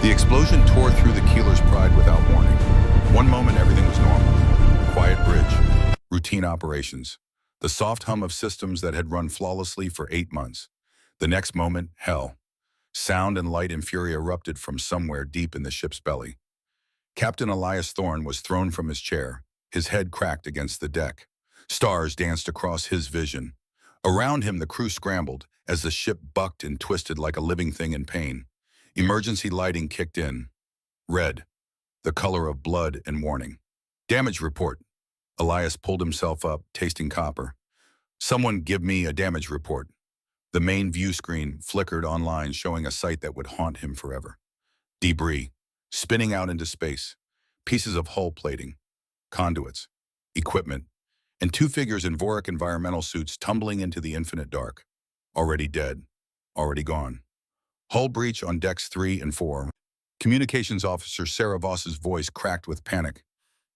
The explosion tore through the Keeler's pride without warning. One moment, everything was normal. Quiet bridge, routine operations, the soft hum of systems that had run flawlessly for 8 months. The next moment, hell. Sound and light and fury erupted from somewhere deep in the ship's belly. Captain Elias Thorne was thrown from his chair, his head cracked against the deck. Stars danced across his vision. Around him, the crew scrambled as the ship bucked and twisted like a living thing in pain. Emergency lighting kicked in. Red, the color of blood and warning. Damage report. Elias pulled himself up, tasting copper. Someone give me a damage report. The main view screen flickered online, showing a sight that would haunt him forever. Debris, spinning out into space. Pieces of hull plating, conduits, equipment, and two figures in Vorik environmental suits tumbling into the infinite dark. Already dead, already gone. Hull breach on decks 3 and 4. Communications officer Sarah Voss's voice cracked with panic.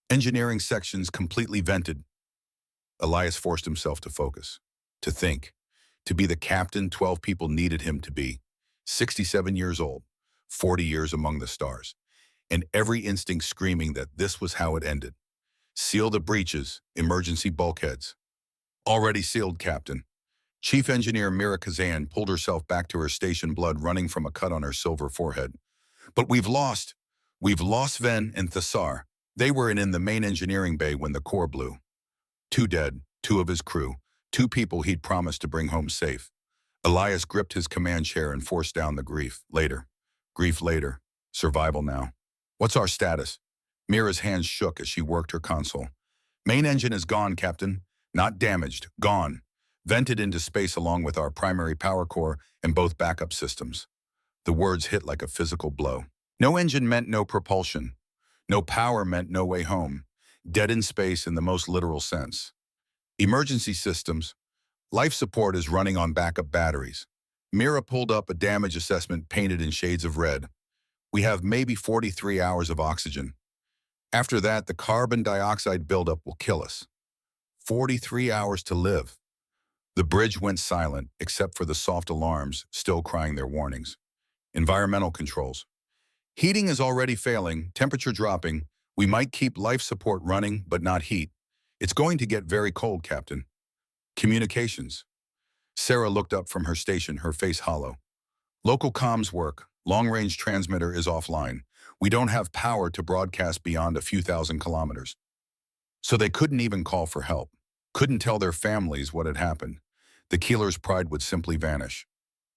Engineering sections completely vented. Elias forced himself to focus, to think, to be the captain 12 people needed him to be. 67 years old, 40 years among the stars, and every instinct screaming that this was how it ended. Seal the breaches, emergency bulkheads. Already sealed, Captain. Chief Engineer Mira Kazan pulled herself back to her station, blood running from a cut on her silver forehead. But we've lost Ven and Thasar. They were in the main engineering bay when the core blew. 2 dead, 2 of his crew, 2 people he'd promised to bring home safe. Elias gripped his command chair and forced down the grief. Grief later, survival now. What's our status? Mira's hands shook as she worked her console. Main engine is gone, Captain. Not damaged, gone. Vented into space along with our primary power core and both backup systems. The words hit like a physical blow. No engine meant no propulsion. No power meant no way home. Dead in space in the most literal sense. Emergency systems. Life support is running on backup batteries. Mira pulled up a damage assessment painted in shades of red. We have maybe 43 hours of oxygen. After that, the carbon dioxide buildup will kill us. 43 hours to live. The bridge went silent, except for the soft alarms still crying their warnings. Environmental controls. Heating is already failing, temperature dropping. We might keep life support running, but not heat. It's going to get very cold, Captain. Communications. Sarah looked up from her station, her face hollow. Local comms work. Long-range transmitter is offline. We don't have power to broadcast beyond a few thousand kilometers. So they couldn't even call for help. Couldn't tell their families what had happened. The Keeler's pride would simply vanish.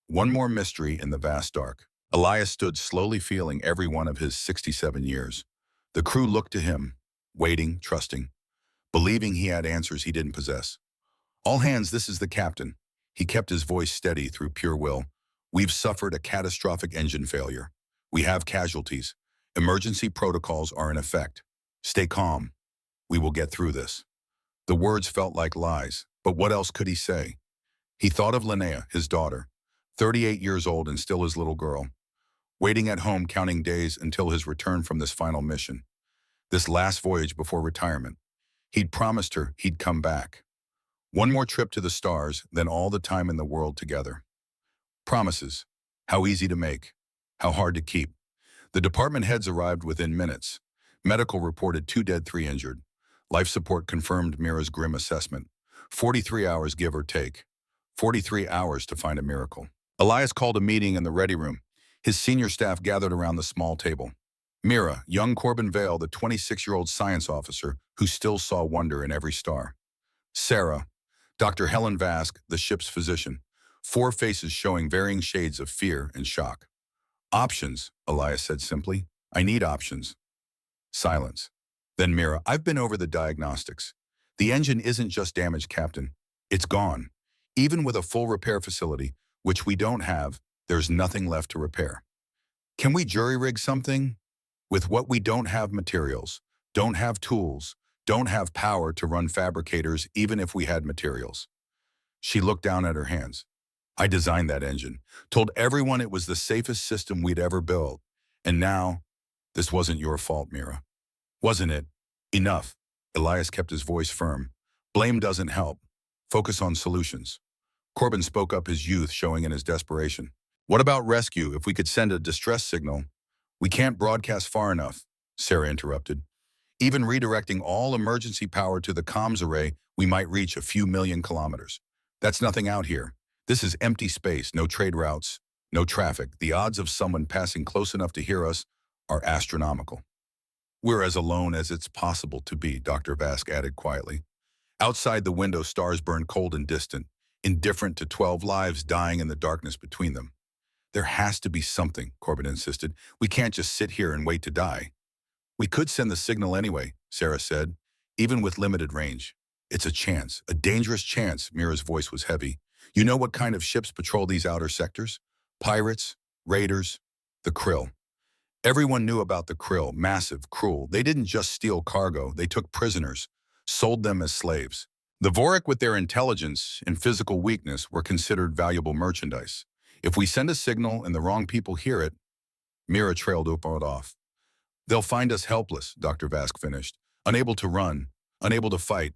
One more mystery in the vast dark. Elias stood slowly, feeling every one of his 67 years. The crew looked to him, waiting, trusting, believing he had answers he didn't possess. All hands, this is the captain. He kept his voice steady through pure will. We've suffered a catastrophic engine failure. We have casualties. Emergency protocols are in effect. Stay calm. We will get through this. The words felt like lies, but what else could he say? He thought of Linnea, his daughter, 38 years old and still his little girl, waiting at home counting days until his return from this final mission, this last voyage before retirement. He'd promised her he'd come back. One more trip to the stars, then all the time in the world together. Promises. How easy to make. How hard to keep. The department heads arrived within minutes. Medical reported 2 dead, 3 injured. Life support confirmed Mira's grim assessment. 43 hours, give or take. 43 hours to find a miracle. Elias called a meeting in the ready room. His senior staff gathered around the small table. Mira, young Corbin Vale, the 26-year-old science officer who still saw wonder in every star. Sarah, Dr. Helen Vask, the ship's physician. 4 faces showing varying shades of fear and shock. Options, Elias said simply. I need options. Silence. Then Mira, I've been over the diagnostics. The engine isn't just damaged, Captain. It's gone. Even with a full repair facility, which we don't have, there's nothing left to repair. Can we jury-rig something? With what we don't have materials, don't have tools, don't have power to run fabricators even if we had materials. She looked down at her hands. I designed that engine, told everyone it was the safest system we'd ever built. And now, this wasn't your fault, Mira. Wasn't it? Enough. Elias kept his voice firm. Blame doesn't help. Focus on solutions. Corbin spoke up, his youth showing in his desperation. What about rescue? If we could send a distress signal, We can't broadcast far enough, Sarah interrupted. Even redirecting all emergency power to the comms array, we might reach a few million kilometers. That's nothing out here. This is empty space, no trade routes, no traffic. The odds of someone passing close enough to hear us are astronomical. We're as alone as it's possible to be, Dr. Vask added quietly. Outside the window, stars burn cold and distant, indifferent to 12 lives dying in the darkness between them. There has to be something, Corbin insisted. We can't just sit here and wait to die. We could send the signal anyway, Sarah said, even with limited range. It's a chance, a dangerous chance, Mira's voice was heavy. You know what kind of ships patrol these outer sectors? Pirates, raiders, the krill. Everyone knew about the krill, massive, cruel. They didn't just steal cargo, they took prisoners, sold them as slaves. The Vorik, with their intelligence and physical weakness, were considered valuable merchandise. If we send a signal and the wrong people hear it, Mira trailed Upard off. They'll find us helpless, Dr. Vask finished, unable to run, unable to fight.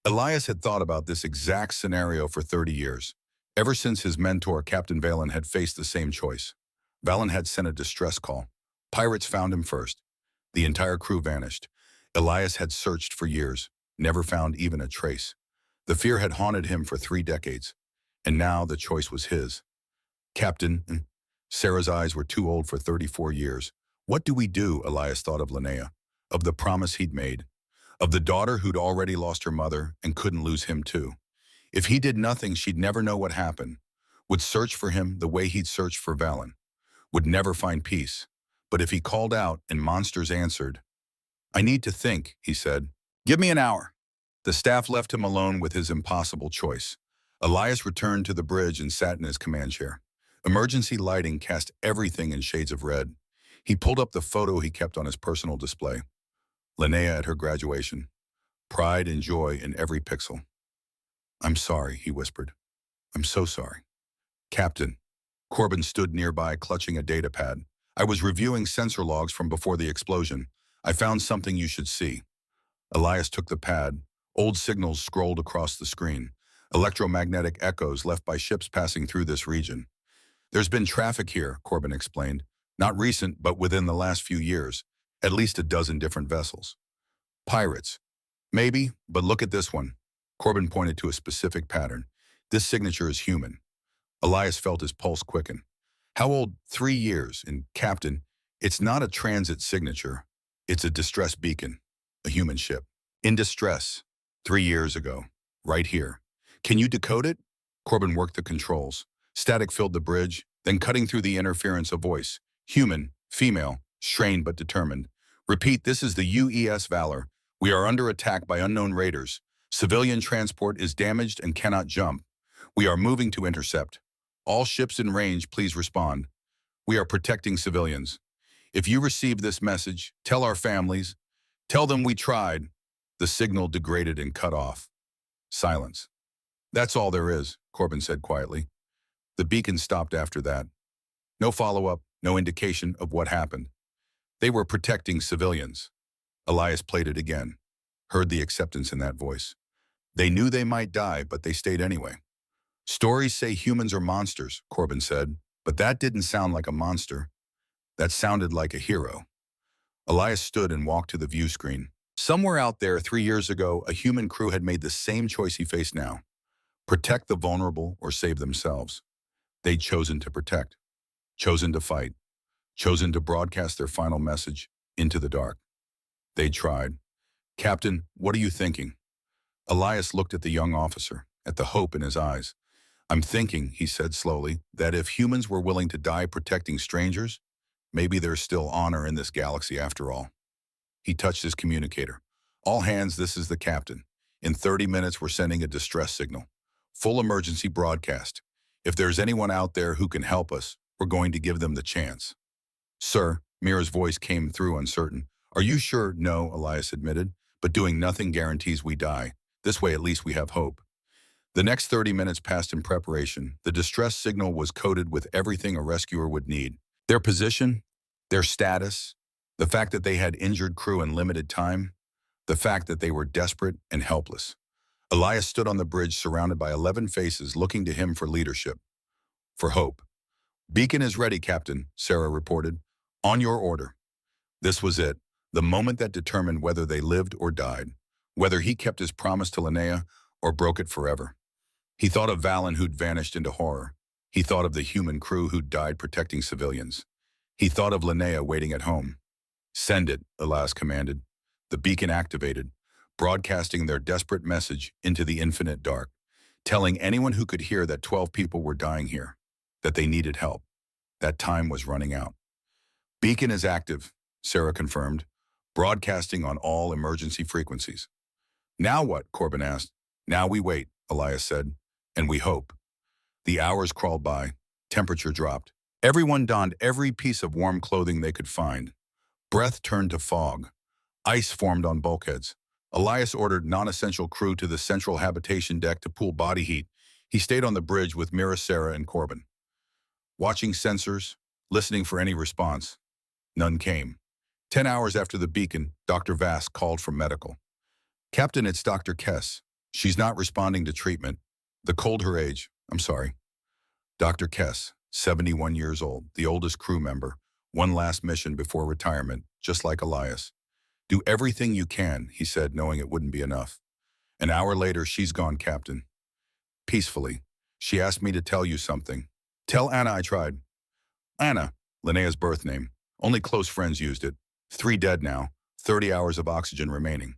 Elias had thought about this exact scenario for 30 years, ever since his mentor, Captain Valen, had faced the same choice. Valen had sent a distress call. Pirates found him first. The entire crew vanished. Elias had searched for years, never found even a trace. The fear had haunted him for 3 decades, and now the choice was his. Captain, Sarah's eyes were too old for 34 years. What do we do? Elias thought of Linnea, of the promise he'd made, of the daughter who'd already lost her mother and couldn't lose him too. If he did nothing, she'd never know what happened, would search for him the way he'd searched for Valen, would never find peace. But if he called out and monsters answered, I need to think, he said. Give me an hour. The staff left him alone with his impossible choice. Elias returned to the bridge and sat in his command chair. Emergency lighting cast everything in shades of red. He pulled up the photo he kept on his personal display. Linnea at her graduation. Pride and joy in every pixel. I'm sorry, he whispered. I'm so sorry. Captain. Corbin stood nearby, clutching a data pad. I was reviewing sensor logs from before the explosion. I found something you should see. Elias took the pad. Old signals scrolled across the screen. Electromagnetic echoes left by ships passing through this region. There's been traffic here, Corbin explained. Not recent, but within the last few years. At least a dozen different vessels. Pirates. Maybe, but look at this one. Corbin pointed to a specific pattern. This signature is human. Elias felt his pulse quicken. How old? 3 years. And Captain, it's not a transit signature. It's a distress beacon. A human ship. In distress. 3 years ago. Right here. Can you decode it? Corbin worked the controls. Static filled the bridge, then cutting through the interference, a voice. Human, female, strained but determined. Repeat, this is the UES Valor. We are under attack by unknown raiders. Civilian transport is damaged and cannot jump. We are moving to intercept. All ships in range, please respond. We are protecting civilians. If you receive this message, tell our families. Tell them we tried. The signal degraded and cut off. Silence. That's all there is, Corbin said quietly. The beacon stopped after that. No follow-up, no indication of what happened. They were protecting civilians. Elias played it again, heard the acceptance in that voice. They knew they might die, but they stayed anyway. Stories say humans are monsters, Corbin said, but that didn't sound like a monster. That sounded like a hero. Elias stood and walked to the view screen. Somewhere out there 3 years ago, a human crew had made the same choice he faced now. Protect the vulnerable or save themselves. They'd chosen to protect, chosen to fight, chosen to broadcast their final message into the dark. They tried. Captain, what are you thinking? Elias looked at the young officer, at the hope in his eyes. I'm thinking, he said slowly, that if humans were willing to die protecting strangers, maybe there's still honor in this galaxy after all. He touched his communicator. All hands, this is the captain. In 30 minutes, we're sending a distress signal. Full emergency broadcast. If there's anyone out there who can help us, we're going to give them the chance. Sir, Mira's voice came through uncertain. Are you sure? No, Elias admitted, but doing nothing guarantees we die. This way at least we have hope. The next 30 minutes passed in preparation. The distress signal was coded with everything a rescuer would need. Their position, their status, the fact that they had injured crew in limited time, the fact that they were desperate and helpless. Elias stood on the bridge surrounded by 11 faces looking to him for leadership, for hope. Beacon is ready, Captain, Sarah reported. On your order. This was it, the moment that determined whether they lived or died, whether he kept his promise to Linnea or broke it forever. He thought of Valen who'd vanished into horror. He thought of the human crew who'd died protecting civilians. He thought of Linnea waiting at home. Send it, Elias commanded. The beacon activated, broadcasting their desperate message into the infinite dark, telling anyone who could hear that 12 people were dying here, that they needed help. That time was running out. Beacon is active, Sarah confirmed, broadcasting on all emergency frequencies. Now what? Corbin asked. Now we wait, Elias said, and we hope. The hours crawled by. Temperature dropped. Everyone donned every piece of warm clothing they could find. Breath turned to fog. Ice formed on bulkheads. Elias ordered non-essential crew to the central habitation deck to pool body heat. He stayed on the bridge with Mira, Sarah, and Corbin. Watching sensors, listening for any response. None came. 10 hours after the beacon, Dr. Vass called from medical. Captain, it's Dr. Kess. She's not responding to treatment. The cold her age. I'm sorry. Dr. Kess, 71 years old, the oldest crew member, one last mission before retirement, just like Elias. Do everything you can, he said, knowing it wouldn't be enough. An hour later, she's gone, Captain. Peacefully. She asked me to tell you something. Tell Anna I tried. Anna, Linnea's birth name. Only close friends used it. 3 dead now, 30 hours of oxygen remaining.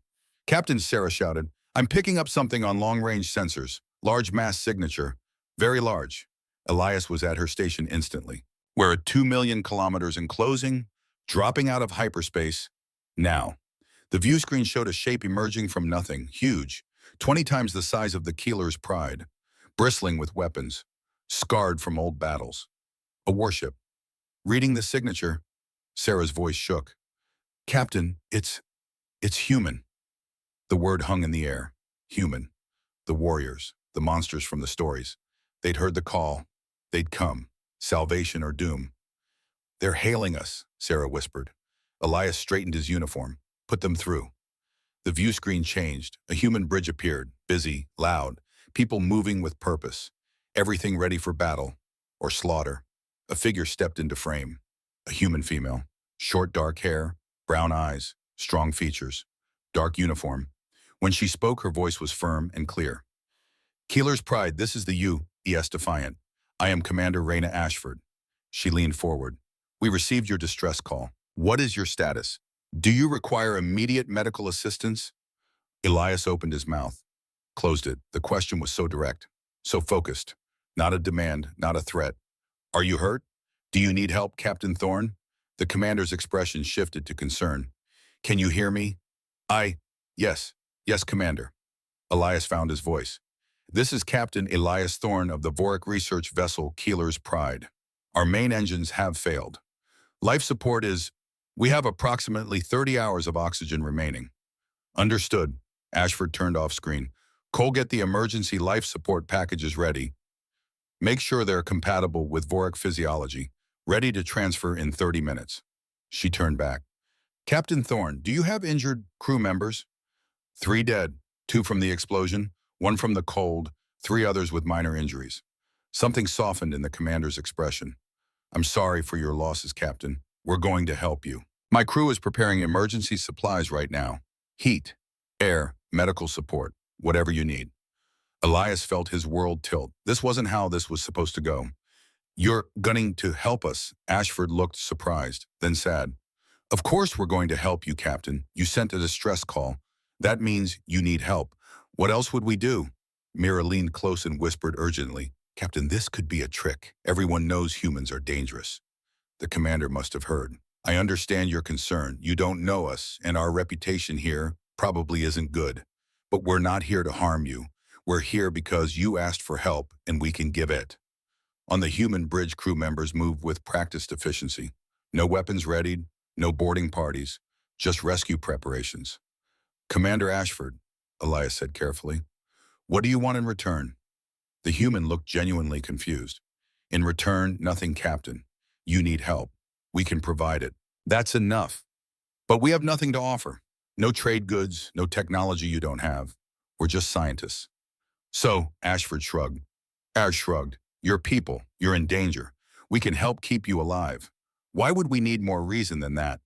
Captain, Sarah shouted, I'm picking up something on long-range sensors. Large mass signature. Very large. Elias was at her station instantly. We're at 2 million kilometers enclosing, dropping out of hyperspace. Now. The view screen showed a shape emerging from nothing, huge, 20 times the size of the Keeler's Pride, bristling with weapons, scarred from old battles. A warship. Reading the signature, Sarah's voice shook. Captain, it's human. The word hung in the air. Human. The warriors, the monsters from the stories. They'd heard the call. They'd come. Salvation or doom. They're hailing us, Sarah whispered. Elias straightened his uniform. Put them through. The view screen changed. A human bridge appeared, busy, loud, people moving with purpose. Everything ready for battle or slaughter. A figure stepped into frame. A human female. Short dark hair, brown eyes, strong features, dark uniform. When she spoke, her voice was firm and clear. Keeler's Pride, this is the U.S. Defiant. I am Commander Raina Ashford. She leaned forward. We received your distress call. What is your status? Do you require immediate medical assistance? Elias opened his mouth, closed it. The question was so direct, so focused. Not a demand, not a threat. Are you hurt? Do you need help, Captain Thorne? The commander's expression shifted to concern. Can you hear me? Yes, Commander. Elias found his voice. This is Captain Elias Thorne of the Vorik research vessel Keeler's Pride. Our main engines have failed. Life support is... We have approximately 30 hours of oxygen remaining. Understood. Ashford turned off screen. Cole, get the emergency life support packages ready. Make sure they're compatible with Vorik physiology. Ready to transfer in 30 minutes. She turned back. Captain Thorne, do you have injured crew members? 3 dead, 2 from the explosion, 1 from the cold, 3 others with minor injuries. Something softened in the commander's expression. I'm sorry for your losses, Captain. We're going to help you. My crew is preparing emergency supplies right now. Heat, air, medical support, whatever you need. Elias felt his world tilt. This wasn't how this was supposed to go. You're going to help us? Ashford looked surprised, then sad. Of course we're going to help you, Captain. You sent a distress call. That means you need help. What else would we do? Mira leaned close and whispered urgently, Captain, this could be a trick. Everyone knows humans are dangerous. The commander must have heard. I understand your concern. You don't know us, and our reputation here probably isn't good. But we're not here to harm you. We're here because you asked for help, and we can give it. On the human bridge, crew members moved with practiced efficiency. No weapons readied, no boarding parties, just rescue preparations. Commander Ashford, Elias said carefully, what do you want in return? The human looked genuinely confused. In return, nothing, Captain. You need help. We can provide it. That's enough. But we have nothing to offer. No trade goods, no technology you don't have. We're just scientists. So, Ashford shrugged. Ash shrugged. Your people, you're in danger. We can help keep you alive. Why would we need more reason than that?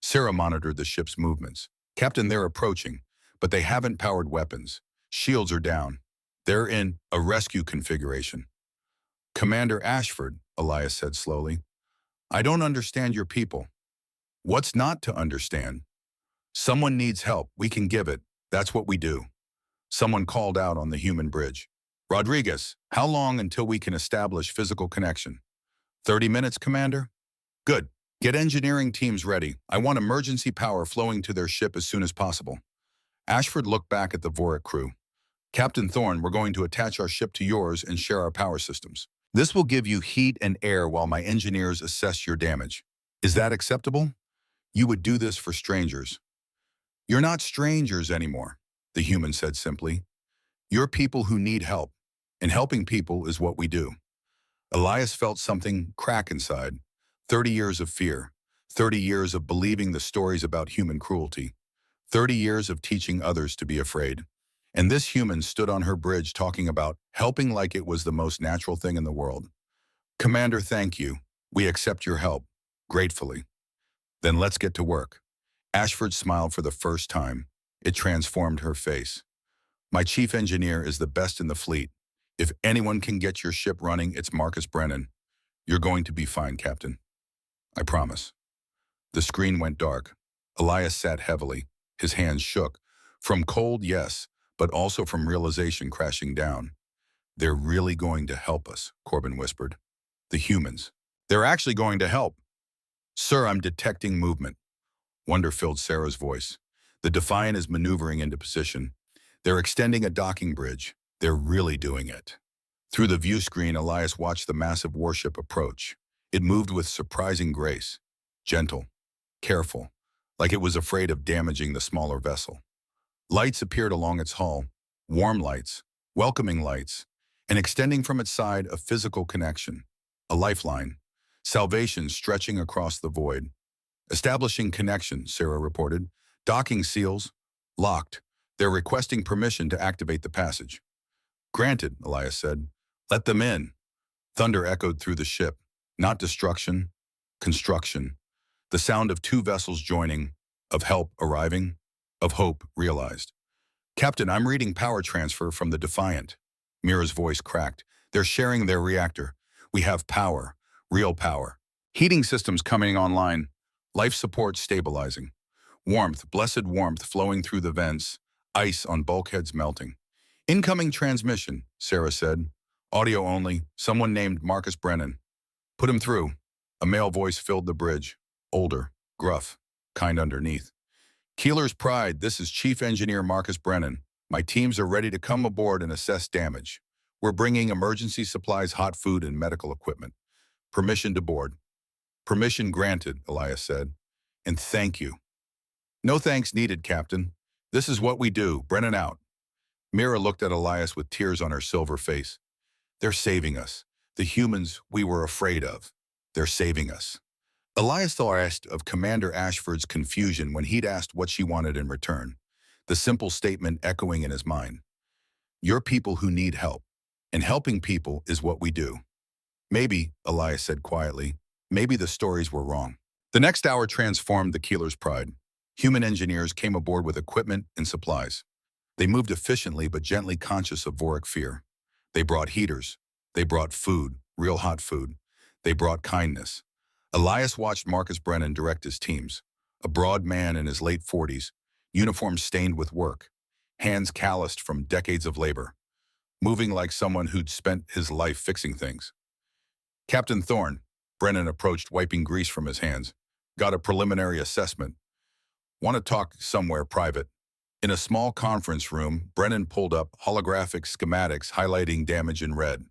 Sarah monitored the ship's movements. Captain, they're approaching, but they haven't powered weapons. Shields are down. They're in a rescue configuration. Commander Ashford, Elias said slowly, I don't understand your people. What's not to understand? Someone needs help. We can give it. That's what we do. Someone called out on the human bridge. Rodriguez, how long until we can establish physical connection? 30 minutes, Commander? Good. Get engineering teams ready. I want emergency power flowing to their ship as soon as possible. Ashford looked back at the Vorik crew. Captain Thorne, we're going to attach our ship to yours and share our power systems. This will give you heat and air while my engineers assess your damage. Is that acceptable? You would do this for strangers. You're not strangers anymore, the human said simply. You're people who need help, and helping people is what we do. Elias felt something crack inside. 30 years of fear, 30 years of believing the stories about human cruelty, 30 years of teaching others to be afraid. And this human stood on her bridge talking about helping like it was the most natural thing in the world. Commander, thank you. We accept your help, gratefully. Then let's get to work. Ashford smiled for the first time. It transformed her face. My chief engineer is the best in the fleet. If anyone can get your ship running, it's Marcus Brennan. You're going to be fine, Captain. I promise. The screen went dark. Elias sat heavily. His hands shook. From cold, yes, but also from realization crashing down. They're really going to help us, Corbin whispered. The humans. They're actually going to help. Sir, I'm detecting movement. Wonder filled Sarah's voice. The Defiant is maneuvering into position. They're extending a docking bridge. They're really doing it. Through the view screen, Elias watched the massive warship approach. It moved with surprising grace. Gentle, careful, like it was afraid of damaging the smaller vessel. Lights appeared along its hull, warm lights, welcoming lights, and extending from its side a physical connection, a lifeline, salvation stretching across the void. Establishing connection, Sarah reported. Docking seals, locked. They're requesting permission to activate the passage. Granted, Elias said. Let them in. Thunder echoed through the ship. Not destruction, construction. The sound of two vessels joining, of help arriving, of hope realized. Captain, I'm reading power transfer from the Defiant. Mira's voice cracked. They're sharing their reactor. We have power, real power. Heating systems coming online. Life support stabilizing. Warmth, blessed warmth flowing through the vents. Ice on bulkheads melting. Incoming transmission, Sarah said. Audio only. Someone named Marcus Brennan. Put him through. A male voice filled the bridge. Older, gruff, kind underneath. Keeler's Pride, this is Chief Engineer Marcus Brennan. My teams are ready to come aboard and assess damage. We're bringing emergency supplies, hot food, and medical equipment. Permission to board. Permission granted, Elias said. And thank you. No thanks needed, Captain. This is what we do. Brennan out. Mira looked at Elias with tears on her silver face. They're saving us. The humans we were afraid of. They're saving us. Elias thought of Commander Ashford's confusion when he'd asked what she wanted in return, the simple statement echoing in his mind. You're people who need help, and helping people is what we do. Maybe, Elias said quietly, maybe the stories were wrong. The next hour transformed the Keeler's Pride. Human engineers came aboard with equipment and supplies. They moved efficiently but gently conscious of Vorik fear. They brought heaters. They brought food, real hot food. They brought kindness. Elias watched Marcus Brennan direct his teams, a broad man in his late 40s, uniform stained with work, hands calloused from decades of labor, moving like someone who'd spent his life fixing things. Captain Thorne, Brennan approached, wiping grease from his hands. Got a preliminary assessment. Want to talk somewhere private. In a small conference room, Brennan pulled up holographic schematics highlighting damage in red.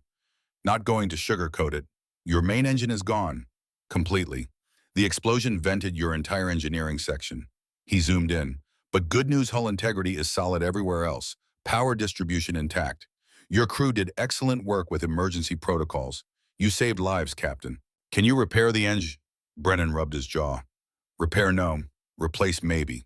Not going to sugarcoat it. Your main engine is gone. Completely. The explosion vented your entire engineering section. He zoomed in. But good news, hull integrity is solid everywhere else. Power distribution intact. Your crew did excellent work with emergency protocols. You saved lives, Captain. Can you repair the engine? Brennan rubbed his jaw. Repair no. Replace maybe.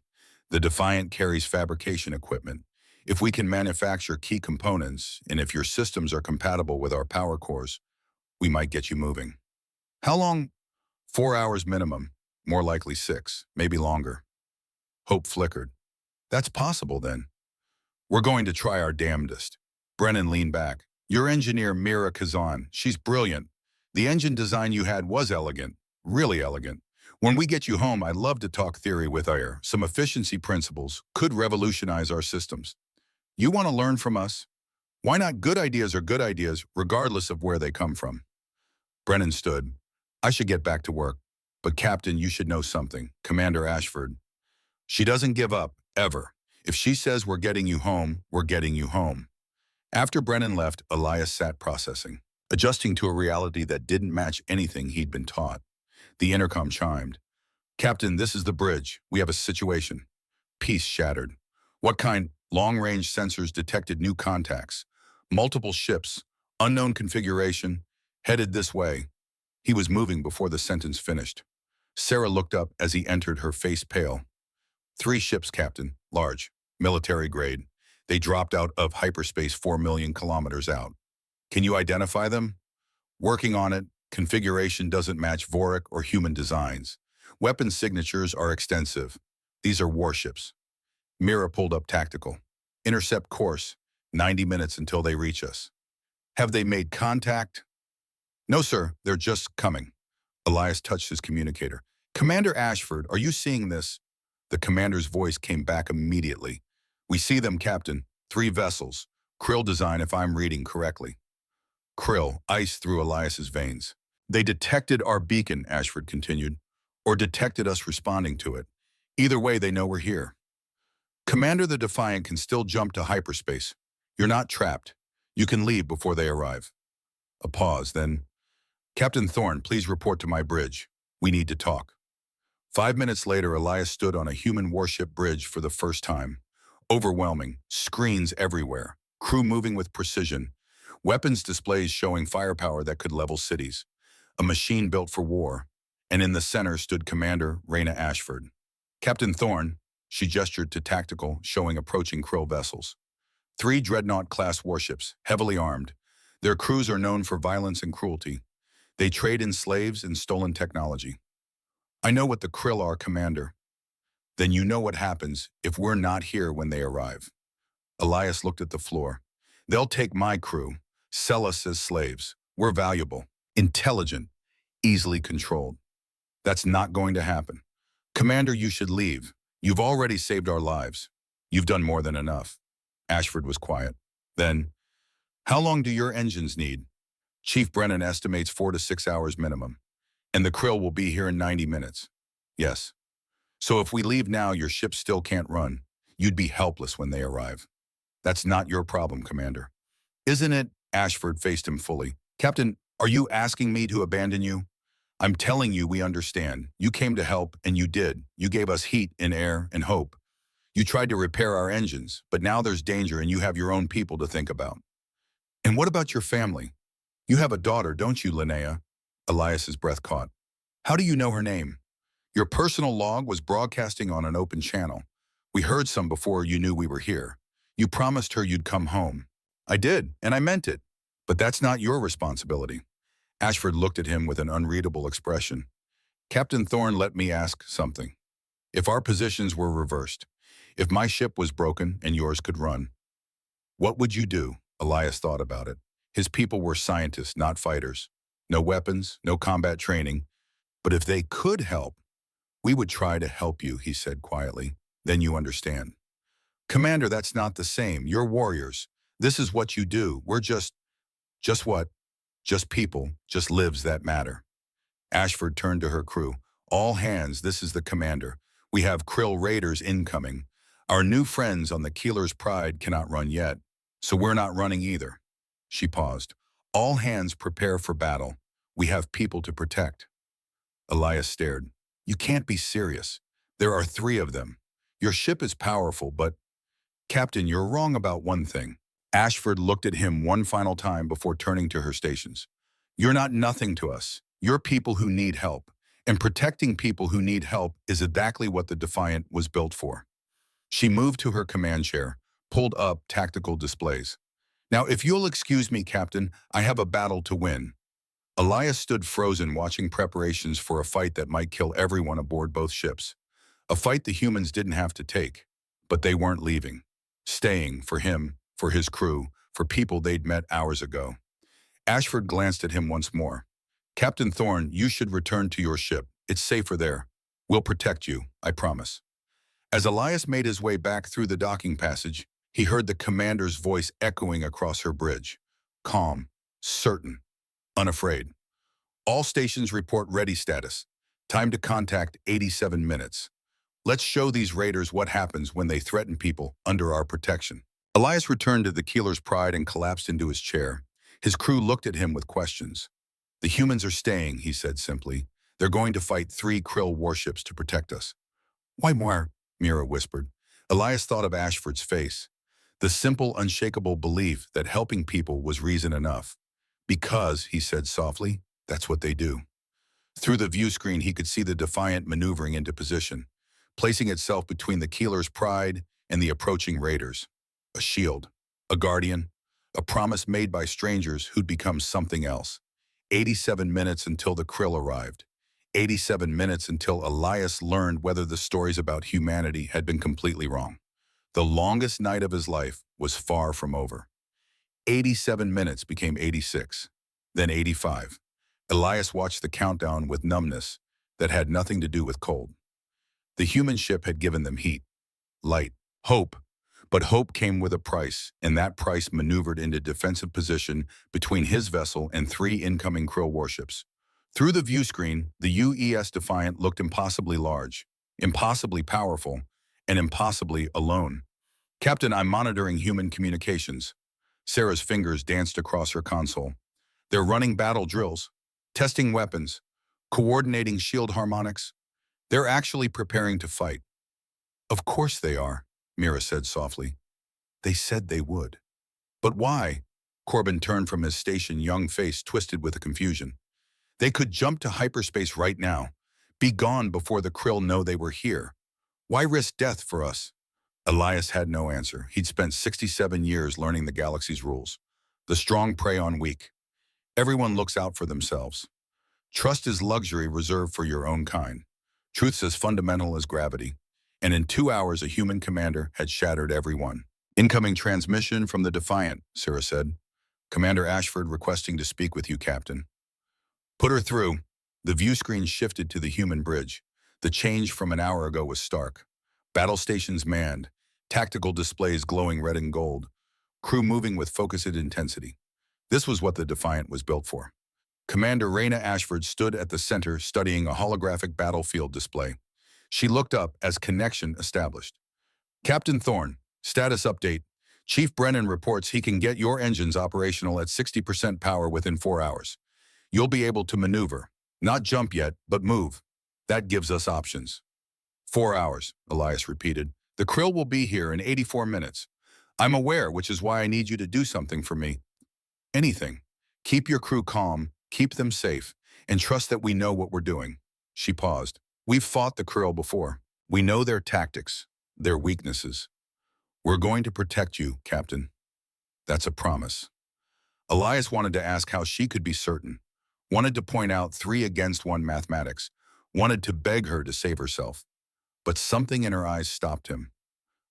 The Defiant carries fabrication equipment. If we can manufacture key components, and if your systems are compatible with our power cores, we might get you moving. How long? 4 hours minimum, more likely 6, maybe longer. Hope flickered. That's possible then. We're going to try our damnedest. Brennan leaned back. Your engineer, Mira Kazan, she's brilliant. The engine design you had was elegant, really elegant. When we get you home, I'd love to talk theory with her. Some efficiency principles could revolutionize our systems. You want to learn from us? Why not? Good ideas are good ideas, regardless of where they come from. Brennan stood. I should get back to work. But Captain, you should know something. Commander Ashford. She doesn't give up, ever. If she says we're getting you home, we're getting you home. After Brennan left, Elias sat processing, adjusting to a reality that didn't match anything he'd been taught. The intercom chimed. Captain, this is the bridge. We have a situation. Peace shattered. What kind? Long-range sensors detected new contacts. Multiple ships, unknown configuration, headed this way. He was moving before the sentence finished. Sarah looked up as he entered, her face pale. 3 ships, Captain, large, military grade. They dropped out of hyperspace 4 million kilometers out. Can you identify them? Working on it. Configuration doesn't match Vorik or human designs. Weapon signatures are extensive. These are warships. Mira pulled up tactical. Intercept course, 90 minutes until they reach us. Have they made contact? No, sir, they're just coming. Elias touched his communicator. Commander Ashford, are you seeing this? The commander's voice came back immediately. We see them, Captain. 3 vessels. Krill design, if I'm reading correctly. Krill, ice through Elias's veins. They detected our beacon, Ashford continued, or detected us responding to it. Either way, they know we're here. Commander, the Defiant can still jump to hyperspace. You're not trapped. You can leave before they arrive. A pause, then. Captain Thorne, please report to my bridge. We need to talk. 5 minutes later, Elias stood on a human warship bridge for the first time. Overwhelming, screens everywhere, crew moving with precision, weapons displays showing firepower that could level cities, a machine built for war, and in the center stood Commander Raina Ashford. Captain Thorne, she gestured to tactical, showing approaching Krill vessels. 3 Dreadnought-class warships, heavily armed. Their crews are known for violence and cruelty. They trade in slaves and stolen technology. I know what the Krill are, Commander. Then you know what happens if we're not here when they arrive. Elias looked at the floor. They'll take my crew, sell us as slaves. We're valuable, intelligent, easily controlled. That's not going to happen. Commander, you should leave. You've already saved our lives. You've done more than enough. Ashford was quiet. Then, how long do your engines need? Chief Brennan estimates 4 to 6 hours minimum. And the Krill will be here in 90 minutes. Yes. So if we leave now, your ship still can't run. You'd be helpless when they arrive. That's not your problem, Commander. Isn't it? Ashford faced him fully. Captain, are you asking me to abandon you? I'm telling you we understand. You came to help, and you did. You gave us heat and air and hope. You tried to repair our engines, but now there's danger and you have your own people to think about. And what about your family? You have a daughter, don't you, Linnea? Elias's breath caught. How do you know her name? Your personal log was broadcasting on an open channel. We heard some before you knew we were here. You promised her you'd come home. I did, and I meant it. But that's not your responsibility. Ashford looked at him with an unreadable expression. Captain Thorne, let me ask something. If our positions were reversed, if my ship was broken and yours could run, what would you do? Elias thought about it. His people were scientists, not fighters. No weapons, no combat training. But if they could help, we would try to help you, he said quietly. Then you understand. Commander, that's not the same. You're warriors. This is what you do. We're just what? Just people, just lives that matter. Ashford turned to her crew. All hands, this is the commander. We have Krill Raiders incoming. Our new friends on the Keeler's Pride cannot run yet, so we're not running either. She paused. All hands prepare for battle. We have people to protect. Elias stared. You can't be serious. There are 3 of them. Your ship is powerful, but... Captain, you're wrong about one thing. Ashford looked at him one final time before turning to her stations. You're not nothing to us. You're people who need help. And protecting people who need help is exactly what the Defiant was built for. She moved to her command chair, pulled up tactical displays. Now, if you'll excuse me, Captain, I have a battle to win. Elias stood frozen watching preparations for a fight that might kill everyone aboard both ships. A fight the humans didn't have to take, but they weren't leaving. Staying, for him, for his crew, for people they'd met hours ago. Ashford glanced at him once more. Captain Thorne, you should return to your ship. It's safer there. We'll protect you, I promise. As Elias made his way back through the docking passage, he heard the commander's voice echoing across her bridge. Calm, certain, unafraid. All stations report ready status. Time to contact 87 minutes. Let's show these raiders what happens when they threaten people under our protection. Elias returned to the Keeler's Pride and collapsed into his chair. His crew looked at him with questions. The humans are staying, he said simply. They're going to fight 3 Krill warships to protect us. Why more? Mira whispered. Elias thought of Ashford's face. The simple, unshakable belief that helping people was reason enough. Because, he said softly, that's what they do. Through the view screen, he could see the Defiant maneuvering into position, placing itself between the Keeler's Pride and the approaching raiders. A shield, a guardian, a promise made by strangers who'd become something else. 87 minutes until the Krill arrived. 87 minutes until Elias learned whether the stories about humanity had been completely wrong. The longest night of his life was far from over. 87 minutes became 86, then 85. Elias watched the countdown with numbness that had nothing to do with cold. The human ship had given them heat, light, hope, but hope came with a price, and that price maneuvered into defensive position between his vessel and 3 incoming Krill warships. Through the view screen, the UES Defiant looked impossibly large, impossibly powerful, and impossibly alone. Captain, I'm monitoring human communications. Sarah's fingers danced across her console. They're running battle drills, testing weapons, coordinating shield harmonics. They're actually preparing to fight. Of course they are, Mira said softly. They said they would. But why? Corbin turned from his station, young face twisted with confusion. They could jump to hyperspace right now, be gone before the Krill know they were here. Why risk death for us? Elias had no answer. He'd spent 67 years learning the galaxy's rules. The strong prey on weak. Everyone looks out for themselves. Trust is luxury reserved for your own kind. Truth's as fundamental as gravity. And in 2 hours, a human commander had shattered everyone. Incoming transmission from the Defiant, Sarah said. Commander Ashford requesting to speak with you, Captain. Put her through. The view screen shifted to the human bridge. The change from an hour ago was stark. Battle stations manned, tactical displays glowing red and gold, crew moving with focused intensity. This was what the Defiant was built for. Commander Raina Ashford stood at the center studying a holographic battlefield display. She looked up as connection established. Captain Thorne, status update. Chief Brennan reports he can get your engines operational at 60% power within 4 hours. You'll be able to maneuver. Not jump yet, but move. That gives us options. 4 hours, Elias repeated. The Krill will be here in 84 minutes. I'm aware, which is why I need you to do something for me. Anything. Keep your crew calm, keep them safe, and trust that we know what we're doing. She paused. We've fought the Krill before. We know their tactics, their weaknesses. We're going to protect you, Captain. That's a promise. Elias wanted to ask how she could be certain. Wanted to point out 3 against 1 mathematics. Wanted to beg her to save herself. But something in her eyes stopped him.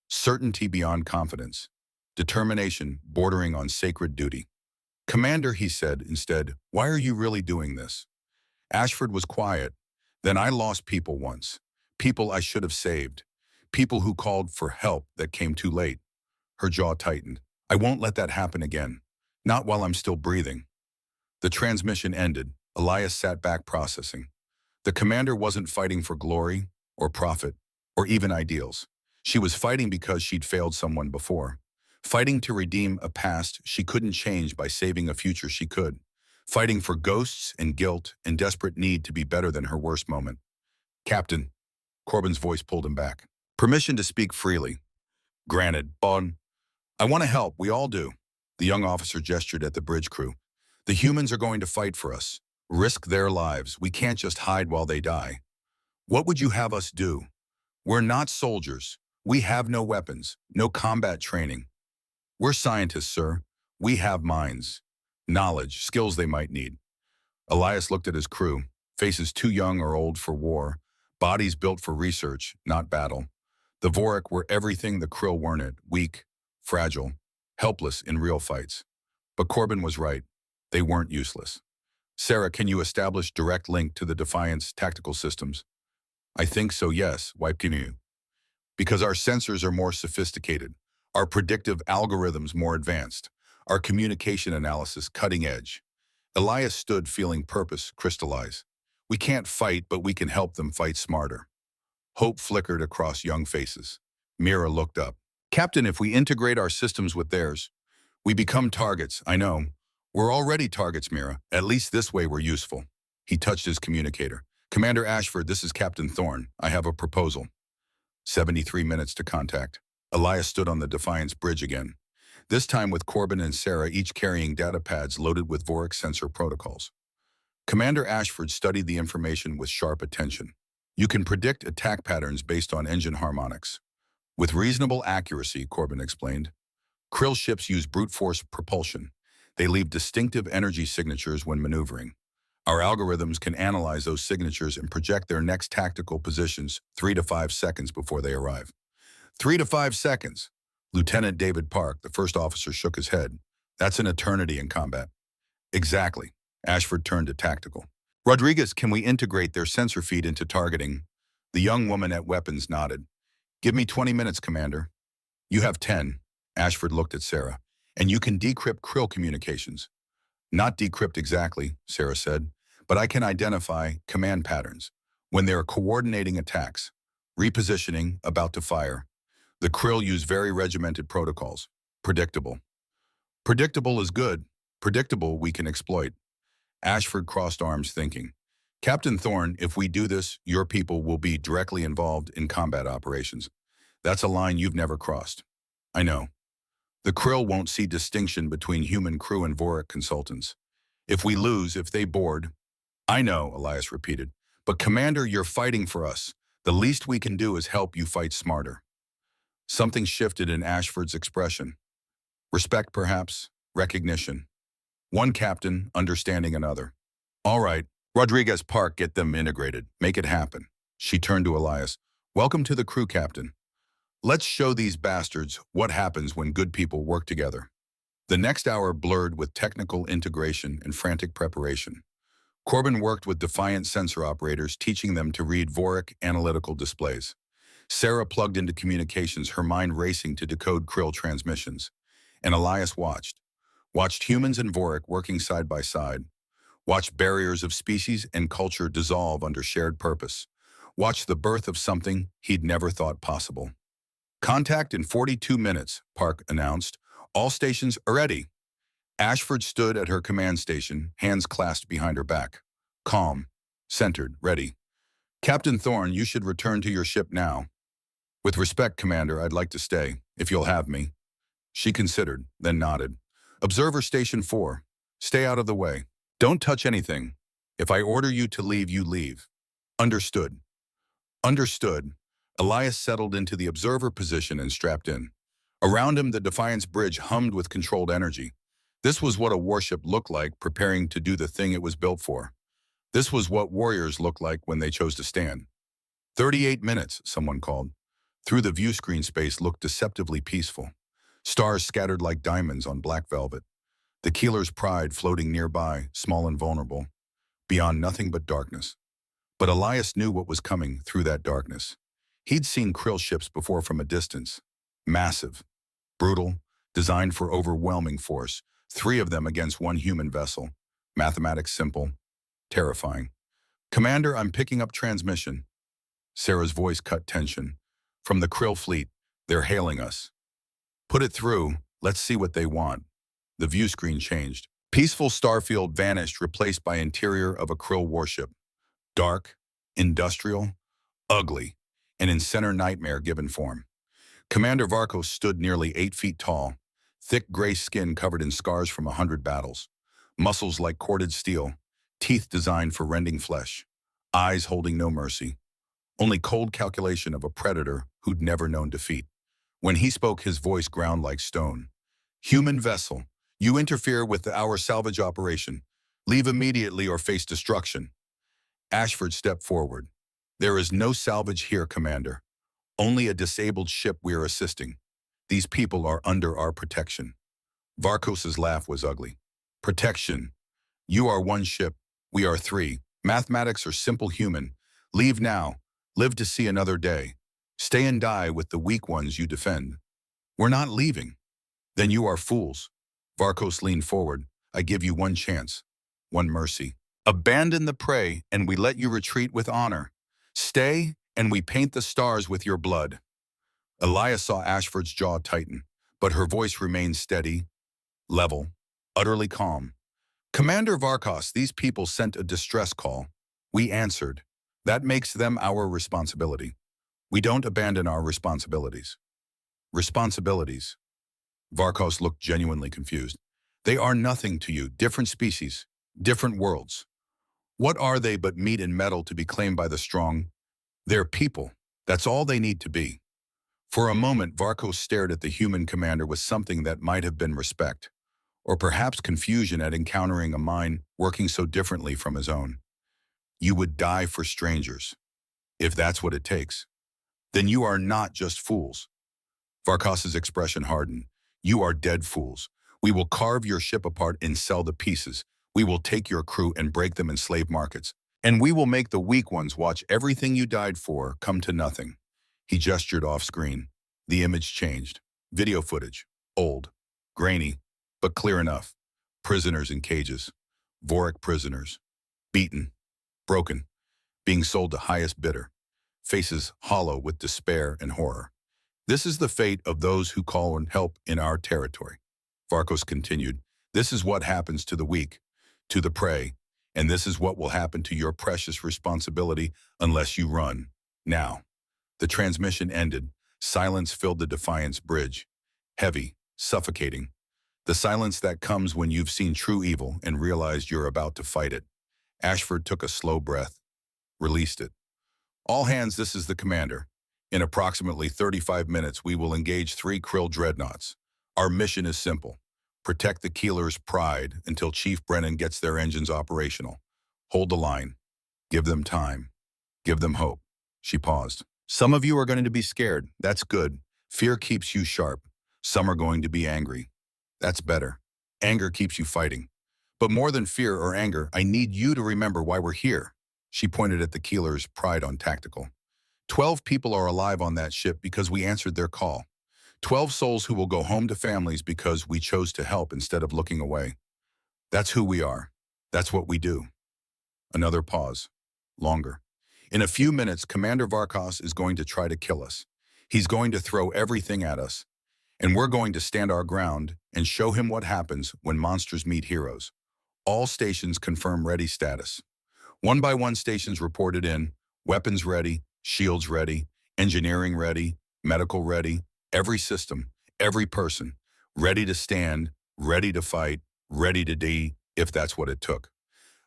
Certainty beyond confidence. Determination bordering on sacred duty. Commander, he said instead, why are you really doing this? Ashford was quiet. Then I lost people once. People I should have saved. People who called for help that came too late. Her jaw tightened. I won't let that happen again. Not while I'm still breathing. The transmission ended. Elias sat back processing. The commander wasn't fighting for glory or profit or even ideals. She was fighting because she'd failed someone before. Fighting to redeem a past she couldn't change by saving a future she could. Fighting for ghosts and guilt and desperate need to be better than her worst moment. Captain, Corbin's voice pulled him back. Permission to speak freely. Granted, Bon. I want to help, we all do. The young officer gestured at the bridge crew. The humans are going to fight for us. Risk their lives. We can't just hide while they die. What would you have us do? We're not soldiers. We have no weapons, no combat training. We're scientists, sir. We have minds, knowledge, skills they might need. Elias looked at his crew, faces too young or old for war, bodies built for research, not battle. The Vorik were everything the Krill weren't it, weak, fragile, helpless in real fights. But Corbin was right. They weren't useless. Sarah, can you establish direct link to the Defiance tactical systems? I think so, yes. Why can you? Because our sensors are more sophisticated, our predictive algorithms more advanced, our communication analysis cutting edge. Elias stood feeling purpose crystallize. We can't fight, but we can help them fight smarter. Hope flickered across young faces. Mira looked up. Captain, if we integrate our systems with theirs, we become targets, I know. We're already targets, Mira. At least this way we're useful. He touched his communicator. Commander Ashford, this is Captain Thorne. I have a proposal. 73 minutes to contact. Elias stood on the Defiance bridge again. This time with Corbin and Sarah each carrying data pads loaded with Vorik sensor protocols. Commander Ashford studied the information with sharp attention. You can predict attack patterns based on engine harmonics. With reasonable accuracy, Corbin explained. Krill ships use brute force propulsion. They leave distinctive energy signatures when maneuvering. Our algorithms can analyze those signatures and project their next tactical positions 3 to 5 seconds before they arrive. 3 to 5 seconds. Lieutenant David Park, the first officer, shook his head. That's an eternity in combat. Exactly. Ashford turned to tactical. Rodriguez, can we integrate their sensor feed into targeting? The young woman at weapons nodded. Give me 20 minutes, Commander. You have 10. Ashford looked at Sarah. And you can decrypt Krill communications. Not decrypt exactly, Sarah said, but I can identify command patterns. When they're coordinating attacks, repositioning, about to fire. The Krill use very regimented protocols. Predictable. Predictable is good. Predictable we can exploit. Ashford crossed arms thinking. Captain Thorne, if we do this, your people will be directly involved in combat operations. That's a line you've never crossed. I know. The Krill won't see distinction between human crew and Vorik consultants. If we lose, if they board. I know, Elias repeated. But Commander, you're fighting for us. The least we can do is help you fight smarter. Something shifted in Ashford's expression. Respect, perhaps. Recognition. One captain understanding another. All right, Rodriguez Park, get them integrated. Make it happen. She turned to Elias. Welcome to the crew, Captain. Let's show these bastards what happens when good people work together. The next hour blurred with technical integration and frantic preparation. Corbin worked with Defiant sensor operators, teaching them to read Vorik analytical displays. Sarah plugged into communications, her mind racing to decode Krill transmissions. And Elias watched humans and Vorik working side by side, watched barriers of species and culture dissolve under shared purpose, watched the birth of something he'd never thought possible. Contact in 42 minutes, Park announced. All stations are ready. Ashford stood at her command station, hands clasped behind her back. Calm, centered, ready. Captain Thorne, you should return to your ship now. With respect, Commander, I'd like to stay, if you'll have me. She considered, then nodded. Observer Station 4. Stay out of the way. Don't touch anything. If I order you to leave, you leave. Understood. Understood. Elias settled into the observer position and strapped in. Around him, the Defiance bridge hummed with controlled energy. This was what a warship looked like, preparing to do the thing it was built for. This was what warriors looked like when they chose to stand. 38 minutes, someone called. Through the view screen, space looked deceptively peaceful. Stars scattered like diamonds on black velvet. The Keeler's Pride floating nearby, small and vulnerable. Beyond nothing but darkness. But Elias knew what was coming through that darkness. He'd seen Krill ships before from a distance. Massive. Brutal. Designed for overwhelming force. 3 of them against 1 human vessel. Mathematics simple. Terrifying. Commander, I'm picking up transmission. Sarah's voice cut tension. From the Krill fleet, they're hailing us. Put it through. Let's see what they want. The view screen changed. Peaceful starfield vanished, replaced by interior of a Krill warship. Dark, industrial, ugly, and in center nightmare given form. Commander Varkos stood nearly 8 feet tall, thick gray skin covered in scars from 100 battles, muscles like corded steel, teeth designed for rending flesh, eyes holding no mercy. Only cold calculation of a predator who'd never known defeat. When he spoke, his voice ground like stone. Human vessel, you interfere with our salvage operation. Leave immediately or face destruction. Ashford stepped forward. There is no salvage here, Commander. Only a disabled ship we are assisting. These people are under our protection. Varkos's laugh was ugly. Protection. You are one ship, we are three. Mathematics are simple human. Leave now, live to see another day. Stay and die with the weak ones you defend. We're not leaving. Then you are fools. Varkos leaned forward. I give you one chance, one mercy. Abandon the prey and we let you retreat with honor. Stay and we paint the stars with your blood. Elias saw Ashford's jaw tighten, but her voice remained steady, level, utterly calm. Commander Varkos, these people sent a distress call. We answered. That makes them our responsibility. We don't abandon our responsibilities. Responsibilities. Varkos looked genuinely confused. They are nothing to you, different species, different worlds. What are they but meat and metal to be claimed by the strong? They're people. That's all they need to be. For a moment, Varkos stared at the human commander with something that might have been respect, or perhaps confusion at encountering a mind working so differently from his own. You would die for strangers, if that's what it takes. Then you are not just fools. Varkos's expression hardened. You are dead fools. We will carve your ship apart and sell the pieces. We will take your crew and break them in slave markets. And we will make the weak ones watch everything you died for come to nothing. He gestured off screen. The image changed. Video footage. Old. Grainy. But clear enough. Prisoners in cages. Vorik prisoners. Beaten. Broken. Being sold to highest bidder. Faces hollow with despair and horror. This is the fate of those who call on help in our territory. Varkos continued. This is what happens to the weak, to the prey, and this is what will happen to your precious responsibility unless you run. Now. The transmission ended. Silence filled the Defiance bridge. Heavy, suffocating. The silence that comes when you've seen true evil and realized you're about to fight it. Ashford took a slow breath, released it. All hands, this is the commander. In approximately 35 minutes, we will engage 3 Krill dreadnoughts. Our mission is simple. Protect the Keeler's pride until Chief Brennan gets their engines operational. Hold the line. Give them time. Give them hope. She paused. Some of you are going to be scared. That's good. Fear keeps you sharp. Some are going to be angry. That's better. Anger keeps you fighting. But more than fear or anger, I need you to remember why we're here. She pointed at the Keeler's pride on tactical. 12 people are alive on that ship because we answered their call. 12 souls who will go home to families because we chose to help instead of looking away. That's who we are. That's what we do. Another pause. Longer. In a few minutes, Commander Varkos is going to try to kill us. He's going to throw everything at us. And we're going to stand our ground and show him what happens when monsters meet heroes. All stations confirm ready status. One by one stations reported in, weapons ready, shields ready, engineering ready, medical ready, every system, every person, ready to stand, ready to fight, ready to die, if that's what it took.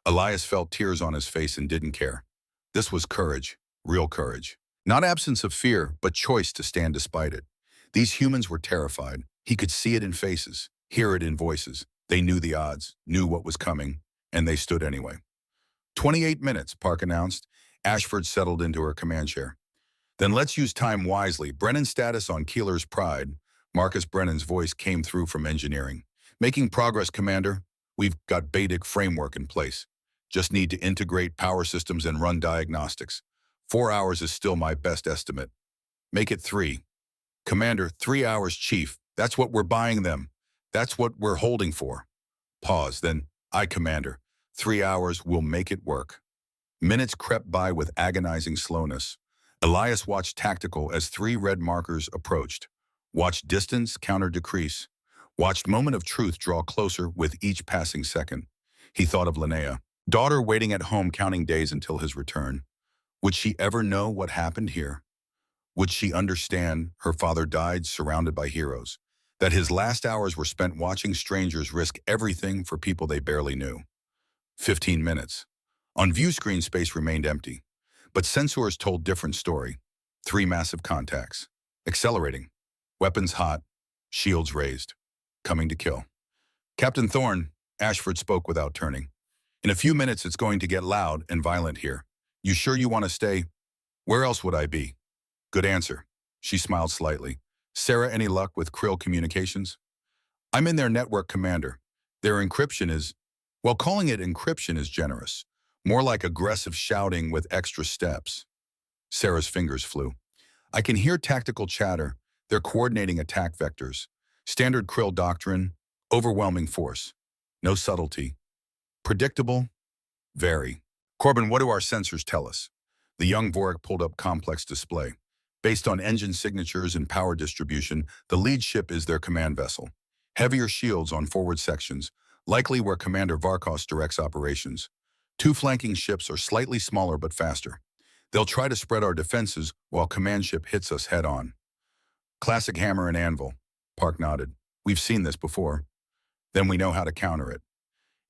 Elias felt tears on his face and didn't care. This was courage, real courage. Not absence of fear, but choice to stand despite it. These humans were terrified. He could see it in faces, hear it in voices. They knew the odds, knew what was coming, and they stood anyway. 28 minutes, Park announced. Ashford settled into her command chair. Then let's use time wisely. Brennan's status on Keeler's pride. Marcus Brennan's voice came through from engineering. Making progress, Commander. We've got basic framework in place. Just need to integrate power systems and run diagnostics. 4 hours is still my best estimate. Make it 3. Commander, 3 hours, Chief. That's what we're buying them. That's what we're holding for. Pause, then, Commander. 3 hours will make it work. Minutes crept by with agonizing slowness. Elias watched tactical as 3 red markers approached. Watched distance counter decrease. Watched moment of truth draw closer with each passing second. He thought of Linnea, daughter waiting at home counting days until his return. Would she ever know what happened here? Would she understand her father died surrounded by heroes, that his last hours were spent watching strangers risk everything for people they barely knew? 15 minutes. On view screen, space remained empty, but sensors told different story. 3 massive contacts. Accelerating. Weapons hot. Shields raised. Coming to kill. Captain Thorne, Ashford spoke without turning. In a few minutes, it's going to get loud and violent here. You sure you want to stay? Where else would I be? Good answer. She smiled slightly. Sarah, any luck with Krill Communications? I'm in their network, Commander. Their encryption is, well, calling it encryption is generous. More like aggressive shouting with extra steps. Sarah's fingers flew. I can hear tactical chatter. They're coordinating attack vectors. Standard Krill doctrine, overwhelming force. No subtlety. Predictable? Very. Corbin, what do our sensors tell us? The young Vorik pulled up complex display. Based on engine signatures and power distribution, the lead ship is their command vessel. Heavier shields on forward sections, likely where Commander Varkos directs operations. Two flanking ships are slightly smaller but faster. They'll try to spread our defenses while command ship hits us head-on. Classic hammer and anvil. Park nodded. We've seen this before. Then we know how to counter it.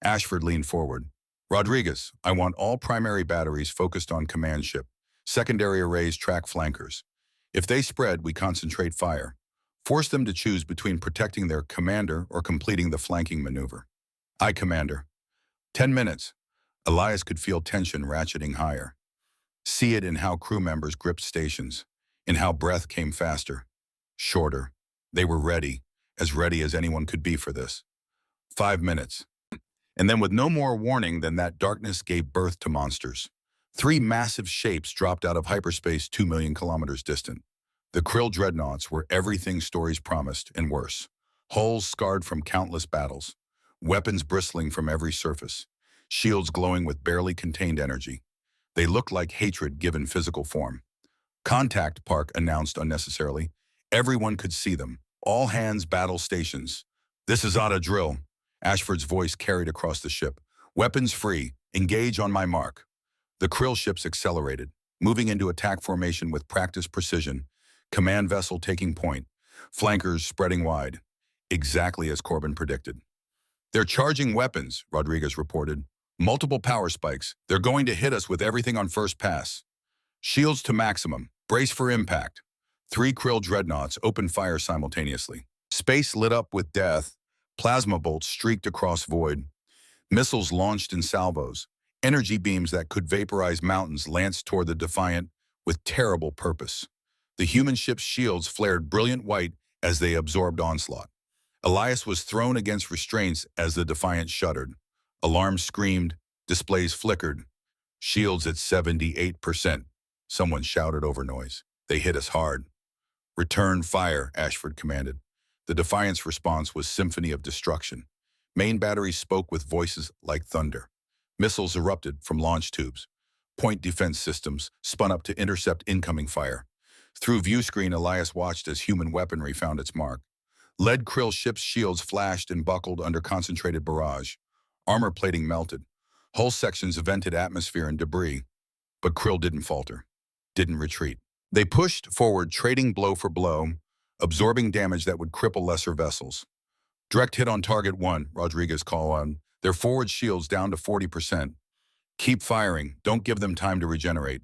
Ashford leaned forward. Rodriguez, I want all primary batteries focused on command ship. Secondary arrays track flankers. If they spread, we concentrate fire. Force them to choose between protecting their commander or completing the flanking maneuver. Aye, Commander. 10 minutes. Elias could feel tension ratcheting higher. See it in how crew members gripped stations, in how breath came faster, shorter. They were ready as anyone could be for this. 5 minutes. And then with no more warning than that, darkness gave birth to monsters. 3 massive shapes dropped out of hyperspace 2 million kilometers distant. The Krill dreadnoughts were everything stories promised and worse. Hulls scarred from countless battles. Weapons bristling from every surface. Shields glowing with barely contained energy. They looked like hatred given physical form. Contact, Park announced unnecessarily. Everyone could see them. All hands battle stations. This is not a drill. Ashford's voice carried across the ship. Weapons free. Engage on my mark. The Krill ships accelerated, moving into attack formation with practiced precision. Command vessel taking point. Flankers spreading wide. Exactly as Corbin predicted. They're charging weapons, Rodriguez reported. Multiple power spikes. They're going to hit us with everything on first pass. Shields to maximum. Brace for impact. 3 Krill dreadnoughts opened fire simultaneously. Space lit up with death. Plasma bolts streaked across void. Missiles launched in salvos. Energy beams that could vaporize mountains lanced toward the Defiant with terrible purpose. The human ship's shields flared brilliant white as they absorbed onslaught. Elias was thrown against restraints as the Defiant shuddered. Alarms screamed, displays flickered. Shields at 78%. Someone shouted over noise. They hit us hard. Return fire, Ashford commanded. The Defiant's response was symphony of destruction. Main batteries spoke with voices like thunder. Missiles erupted from launch tubes. Point defense systems spun up to intercept incoming fire. Through viewscreen, Elias watched as human weaponry found its mark. Lead Krill ships' shields flashed and buckled under concentrated barrage. Armor plating melted. Hull sections vented atmosphere and debris. But Krill didn't falter, didn't retreat. They pushed forward, trading blow for blow, absorbing damage that would cripple lesser vessels. Direct hit on target 1, Rodriguez called on. Their forward shields down to 40%. Keep firing, don't give them time to regenerate.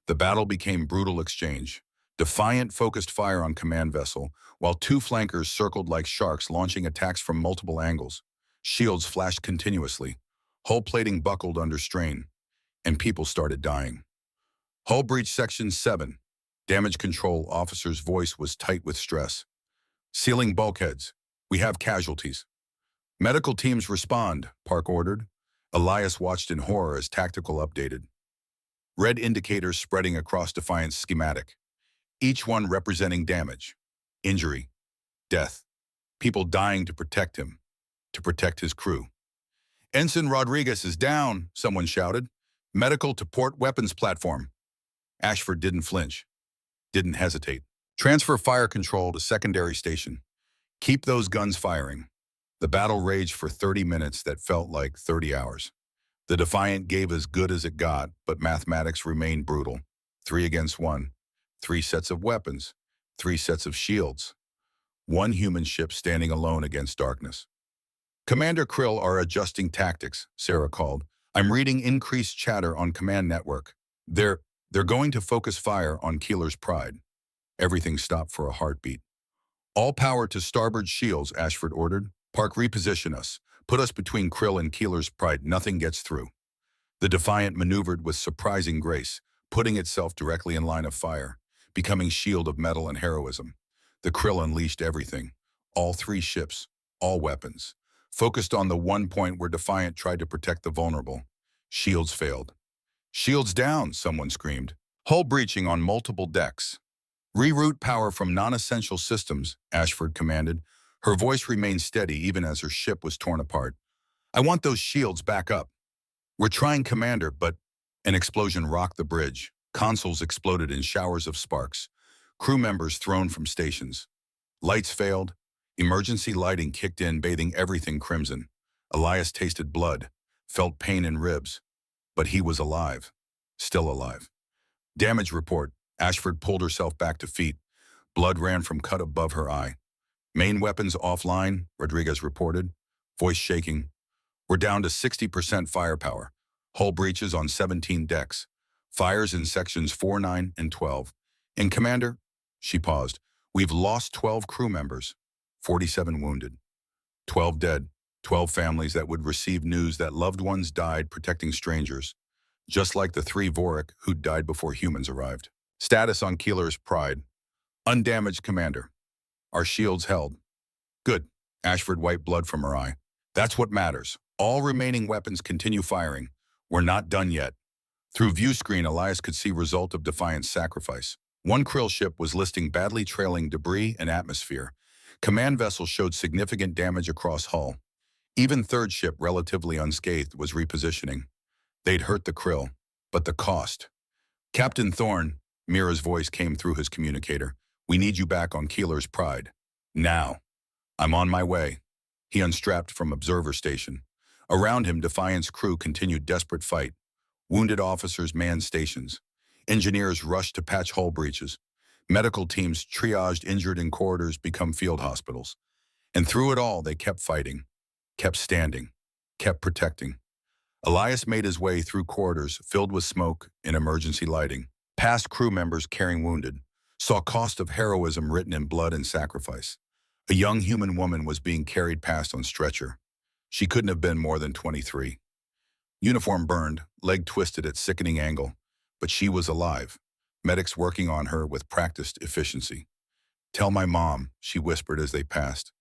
The battle became brutal exchange. Defiant focused fire on command vessel, while 2 flankers circled like sharks launching attacks from multiple angles. Shields flashed continuously. Hull plating buckled under strain, and people started dying. Hull breach section 7. Damage control officer's voice was tight with stress. Sealing bulkheads. We have casualties. Medical teams respond, Park ordered. Elias watched in horror as tactical updated. Red indicators spreading across Defiant's schematic. Each one representing damage, injury, death. People dying to protect him, to protect his crew. Ensign Rodriguez is down, someone shouted. Medical to port weapons platform. Ashford didn't flinch, didn't hesitate. Transfer fire control to secondary station. Keep those guns firing. The battle raged for 30 minutes that felt like 30 hours. The Defiant gave as good as it got, but mathematics remained brutal. 3 against 1. 3 sets of weapons. 3 sets of shields. 1 human ship standing alone against darkness. Commander Krill are adjusting tactics, Sarah called. I'm reading increased chatter on command network. They're going to focus fire on Keeler's Pride. Everything stopped for a heartbeat. All power to starboard shields, Ashford ordered. Park, reposition us. Put us between Krill and Keeler's pride, nothing gets through. The Defiant maneuvered with surprising grace, putting itself directly in line of fire, becoming shield of metal and heroism. The Krill unleashed everything, all three ships, all weapons, focused on the one point where Defiant tried to protect the vulnerable. Shields failed. Shields down, someone screamed. Hull breaching on multiple decks. Reroute power from non-essential systems, Ashford commanded. Her voice remained steady even as her ship was torn apart. I want those shields back up. We're trying, Commander, but an explosion rocked the bridge. Consoles exploded in showers of sparks. Crew members thrown from stations. Lights failed. Emergency lighting kicked in, bathing everything crimson. Elias tasted blood, felt pain in ribs. But he was alive. Still alive. Damage report. Ashford pulled herself back to feet. Blood ran from cut above her eye. Main weapons offline, Rodriguez reported, voice shaking. We're down to 60% firepower. Hull breaches on 17 decks. Fires in sections 4, 9, and 12. And Commander, she paused, we've lost 12 crew members, 47 wounded. 12 dead, 12 families that would receive news that loved ones died protecting strangers, just like the 3 Vorik who'd died before humans arrived. Status on Keeler's Pride. Undamaged, Commander. Our shields held. Good. Ashford wiped blood from her eye. That's what matters. All remaining weapons continue firing. We're not done yet. Through view screen, Elias could see result of Defiant's sacrifice. One Krill ship was listing badly trailing debris and atmosphere. Command vessel showed significant damage across hull. Even third ship, relatively unscathed, was repositioning. They'd hurt the Krill, but the cost. Captain Thorne, Mira's voice came through his communicator. We need you back on Keeler's Pride. Now. I'm on my way. He unstrapped from observer station. Around him, Defiant's crew continued desperate fight. Wounded officers manned stations. Engineers rushed to patch hull breaches. Medical teams triaged injured in corridors become field hospitals. And through it all, they kept fighting, kept standing, kept protecting. Elias made his way through corridors filled with smoke and emergency lighting, past crew members carrying wounded, saw cost of heroism written in blood and sacrifice. A young human woman was being carried past on stretcher. She couldn't have been more than 23. Uniform burned, leg twisted at sickening angle, but she was alive, medics working on her with practiced efficiency. Tell my mom, she whispered as they passed.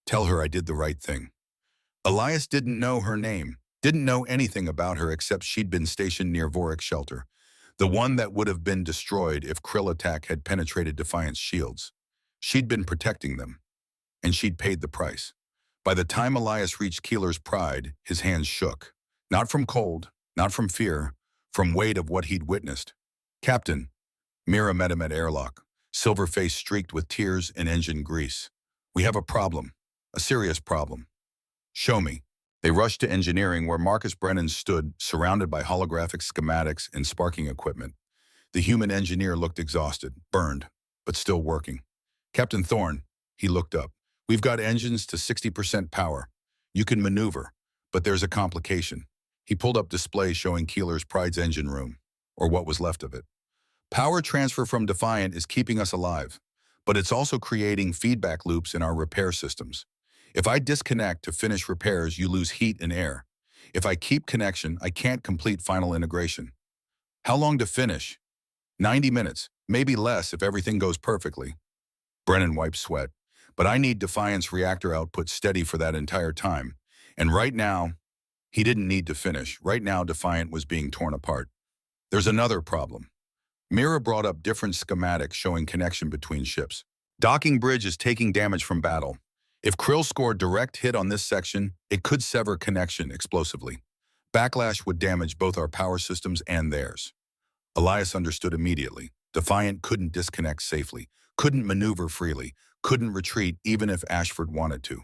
Tell her I did the right thing. Elias didn't know her name, didn't know anything about her except she'd been stationed near Vorik's shelter, the one that would have been destroyed if Krill attack had penetrated Defiant's shields. She'd been protecting them, and she'd paid the price. By the time Elias reached Keeler's Pride, his hands shook. Not from cold, not from fear, from weight of what he'd witnessed. Captain, Mira met him at airlock, silver face streaked with tears and engine grease. We have a problem, a serious problem. Show me. They rushed to engineering where Marcus Brennan stood, surrounded by holographic schematics and sparking equipment. The human engineer looked exhausted, burned, but still working. Captain Thorne, he looked up. We've got engines to 60% power. You can maneuver, but there's a complication. He pulled up display showing Keeler's Pride's engine room, or what was left of it. Power transfer from Defiant is keeping us alive, but it's also creating feedback loops in our repair systems. If I disconnect to finish repairs, you lose heat and air. If I keep connection, I can't complete final integration. How long to finish? 90 minutes, maybe less if everything goes perfectly. Brennan wiped sweat. But I need Defiant's reactor output steady for that entire time. And right now, he didn't need to finish. Right now, Defiant was being torn apart. There's another problem. Mira brought up different schematics showing connection between ships. Docking bridge is taking damage from battle. If Krill scored direct hit on this section, it could sever connection explosively. Backlash would damage both our power systems and theirs. Elias understood immediately. Defiant couldn't disconnect safely, couldn't maneuver freely, couldn't retreat even if Ashford wanted to.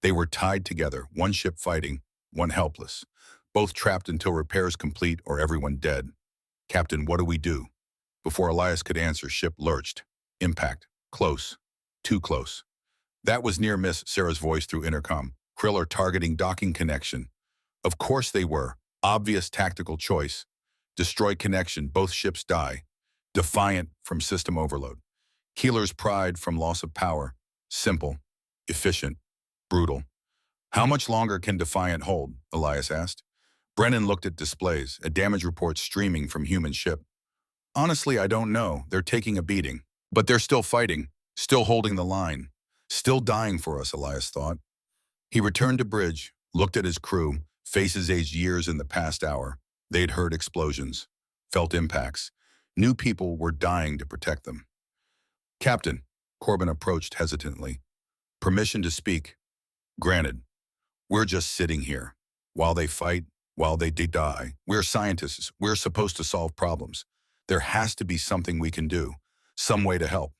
They were tied together, one ship fighting, one helpless, both trapped until repairs complete or everyone dead. Captain, what do we do? Before Elias could answer, ship lurched. Impact. Close. Too close. That was near miss, Sarah's voice through intercom. Krill are targeting docking connection. Of course they were. Obvious tactical choice. Destroy connection, both ships die. Defiant from system overload. Keeler's Pride from loss of power. Simple, efficient, brutal. How much longer can Defiant hold? Elias asked. Brennan looked at displays, a damage report streaming from human ship. Honestly, I don't know. They're taking a beating. But they're still fighting, still holding the line, still dying for us, Elias thought. He returned to bridge, looked at his crew, faces aged years in the past hour. They'd heard explosions, felt impacts. New people were dying to protect them. Captain, Corbin approached hesitantly. Permission to speak. Granted. We're just sitting here. While they fight, while they die. We're scientists. We're supposed to solve problems. There has to be something we can do, some way to help.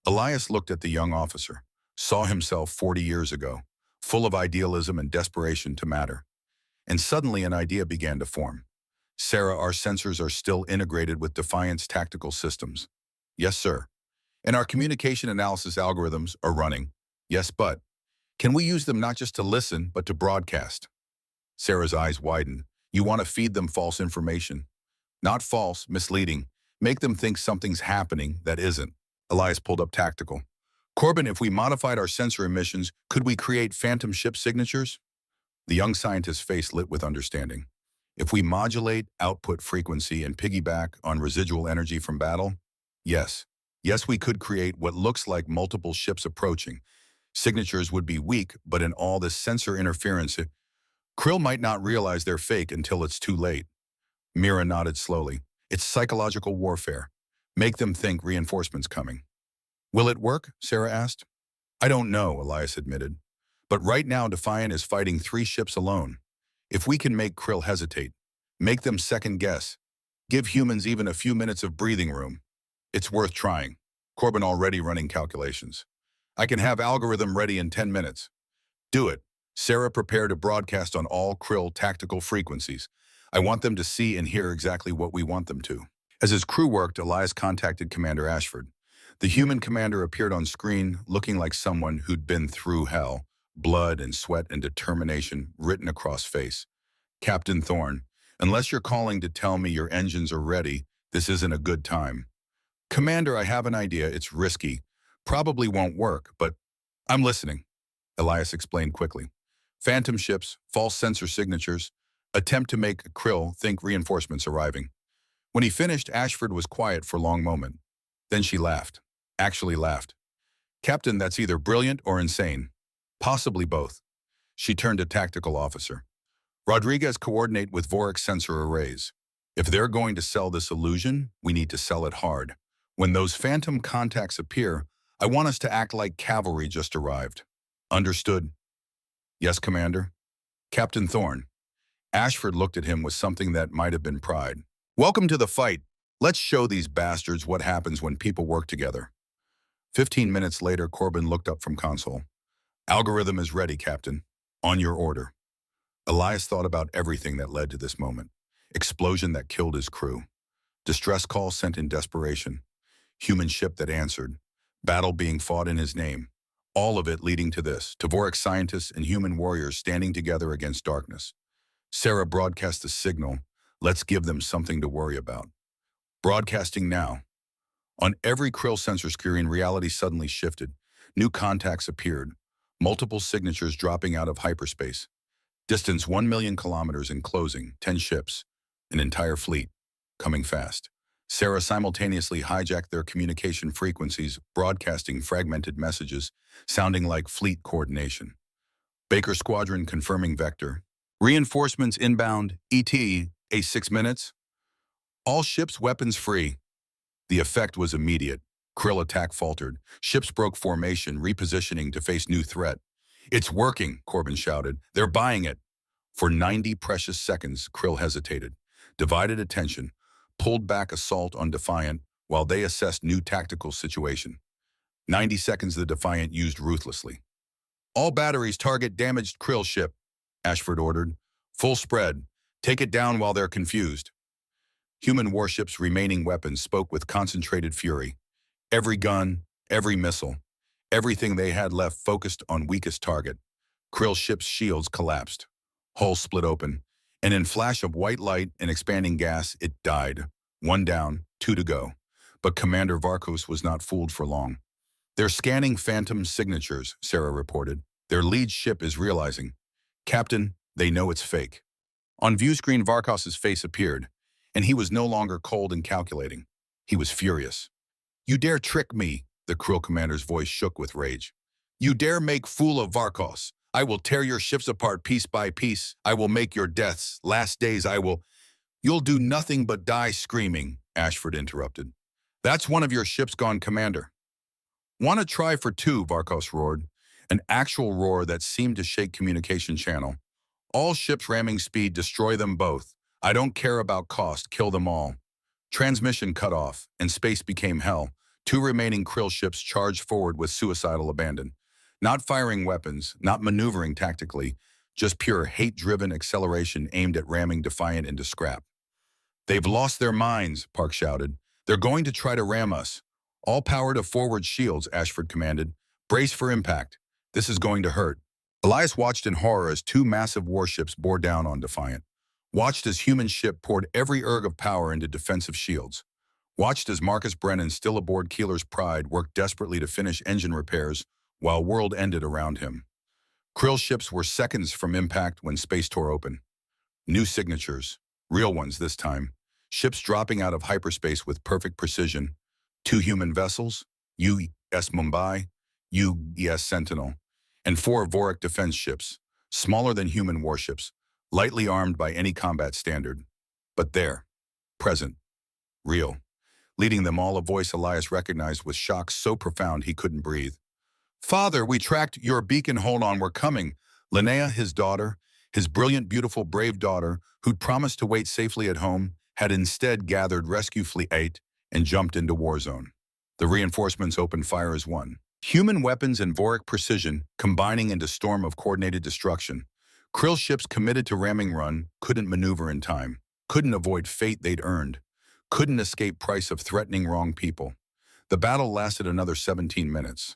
Elias looked at the young officer, saw himself 40 years ago, full of idealism and desperation to matter. And suddenly an idea began to form. Sarah, our sensors are still integrated with Defiant's tactical systems. Yes, sir. And our communication analysis algorithms are running. Yes, but can we use them not just to listen, but to broadcast? Sarah's eyes widened. You want to feed them false information. Not false, misleading. Make them think something's happening that isn't. Elias pulled up tactical. Corbin, if we modified our sensor emissions, could we create phantom ship signatures? The young scientist's face lit with understanding. If we modulate output frequency and piggyback on residual energy from battle? Yes. Yes, we could create what looks like multiple ships approaching. Signatures would be weak, but in all this sensor interference, Krill might not realize they're fake until it's too late. Mira nodded slowly. It's psychological warfare. Make them think reinforcements coming. Will it work? Sarah asked. I don't know, Elias admitted. But right now Defiant is fighting 3 ships alone. If we can make Krill hesitate, make them second guess, give humans even a few minutes of breathing room, it's worth trying. Corbin already running calculations. I can have algorithm ready in 10 minutes. Do it. Sarah, prepare to broadcast on all Krill tactical frequencies. I want them to see and hear exactly what we want them to. As his crew worked, Elias contacted Commander Ashford. The human commander appeared on screen, looking like someone who'd been through hell, blood and sweat and determination written across face. Captain Thorne, unless you're calling to tell me your engines are ready, this isn't a good time. Commander, I have an idea. It's risky. Probably won't work, but I'm listening, Elias explained quickly. Phantom ships, false sensor signatures, attempt to make Krill think reinforcements arriving. When he finished, Ashford was quiet for a long moment. Then she laughed. Actually laughed. Captain, that's either brilliant or insane. Possibly both. She turned to tactical officer. Rodriguez, coordinate with Vorik sensor arrays. If they're going to sell this illusion, we need to sell it hard. When those phantom contacts appear, I want us to act like cavalry just arrived. Understood. Yes, Commander. Captain Thorne. Ashford looked at him with something that might have been pride. Welcome to the fight. Let's show these bastards what happens when people work together. 15 minutes later, Corbin looked up from console. Algorithm is ready, Captain. On your order. Elias thought about everything that led to this moment. Explosion that killed his crew. Distress call sent in desperation. Human ship that answered. Battle being fought in his name. All of it leading to this, to Vorik scientists and human warriors standing together against darkness. Sarah broadcast the signal. Let's give them something to worry about. Broadcasting now. On every Krill sensor screen, reality suddenly shifted. New contacts appeared. Multiple signatures dropping out of hyperspace. Distance 1 million kilometers and closing, 10 ships. An entire fleet. Coming fast. Sarah simultaneously hijacked their communication frequencies, broadcasting fragmented messages, sounding like fleet coordination. Baker Squadron confirming vector. Reinforcements inbound, ET, a 6 minutes. All ships weapons free. The effect was immediate. Krill attack faltered. Ships broke formation, repositioning to face new threat. It's working, Corbin shouted. They're buying it. For 90 precious seconds, Krill hesitated, divided attention, pulled back assault on Defiant while they assessed new tactical situation. 90 seconds the Defiant used ruthlessly. All batteries target damaged Krill ship, Ashford ordered. Full spread. Take it down while they're confused. Human warships' remaining weapons spoke with concentrated fury. Every gun, every missile, everything they had left focused on weakest target. Krill ship's shields collapsed. Hull split open, and in flash of white light and expanding gas, it died. 1 down, 2 to go. But Commander Varkos was not fooled for long. They're scanning phantom signatures, Sarah reported. Their lead ship is realizing. Captain, they know it's fake. On view screen, Varkos's face appeared, and he was no longer cold and calculating. He was furious. You dare trick me, the cruel commander's voice shook with rage. You dare make fool of Varkos. I will tear your ships apart piece by piece. I will make your deaths, last days I will... You'll do nothing but die screaming, Ashford interrupted. That's one of your ships gone, Commander. Want to try for two, Varkos roared, an actual roar that seemed to shake communication channel. All ships ramming speed, destroy them both. I don't care about cost, kill them all. Transmission cut off, and space became hell. Two remaining Krill ships charged forward with suicidal abandon. Not firing weapons, not maneuvering tactically, just pure hate-driven acceleration aimed at ramming Defiant into scrap. They've lost their minds, Park shouted. They're going to try to ram us. All power to forward shields, Ashford commanded. Brace for impact. This is going to hurt. Elias watched in horror as two massive warships bore down on Defiant. Watched as human ship poured every erg of power into defensive shields. Watched as Marcus Brennan, still aboard Keeler's Pride, worked desperately to finish engine repairs while world ended around him. Krill ships were seconds from impact when space tore open. New signatures, real ones this time. Ships dropping out of hyperspace with perfect precision. Two human vessels, UES Mumbai, UES Sentinel, and four Vorik defense ships, smaller than human warships, lightly armed by any combat standard. But there, present, real. Leading them all, a voice Elias recognized with shock so profound he couldn't breathe. Father, we tracked your beacon, hold on, we're coming. Linnea, his daughter, his brilliant, beautiful, brave daughter, who'd promised to wait safely at home, had instead gathered Rescue Fleet 8 and jumped into war zone. The reinforcements opened fire as one. Human weapons and Vorik precision combining into storm of coordinated destruction. Krill ships committed to ramming run couldn't maneuver in time, couldn't avoid fate they'd earned, couldn't escape price of threatening wrong people. The battle lasted another 17 minutes.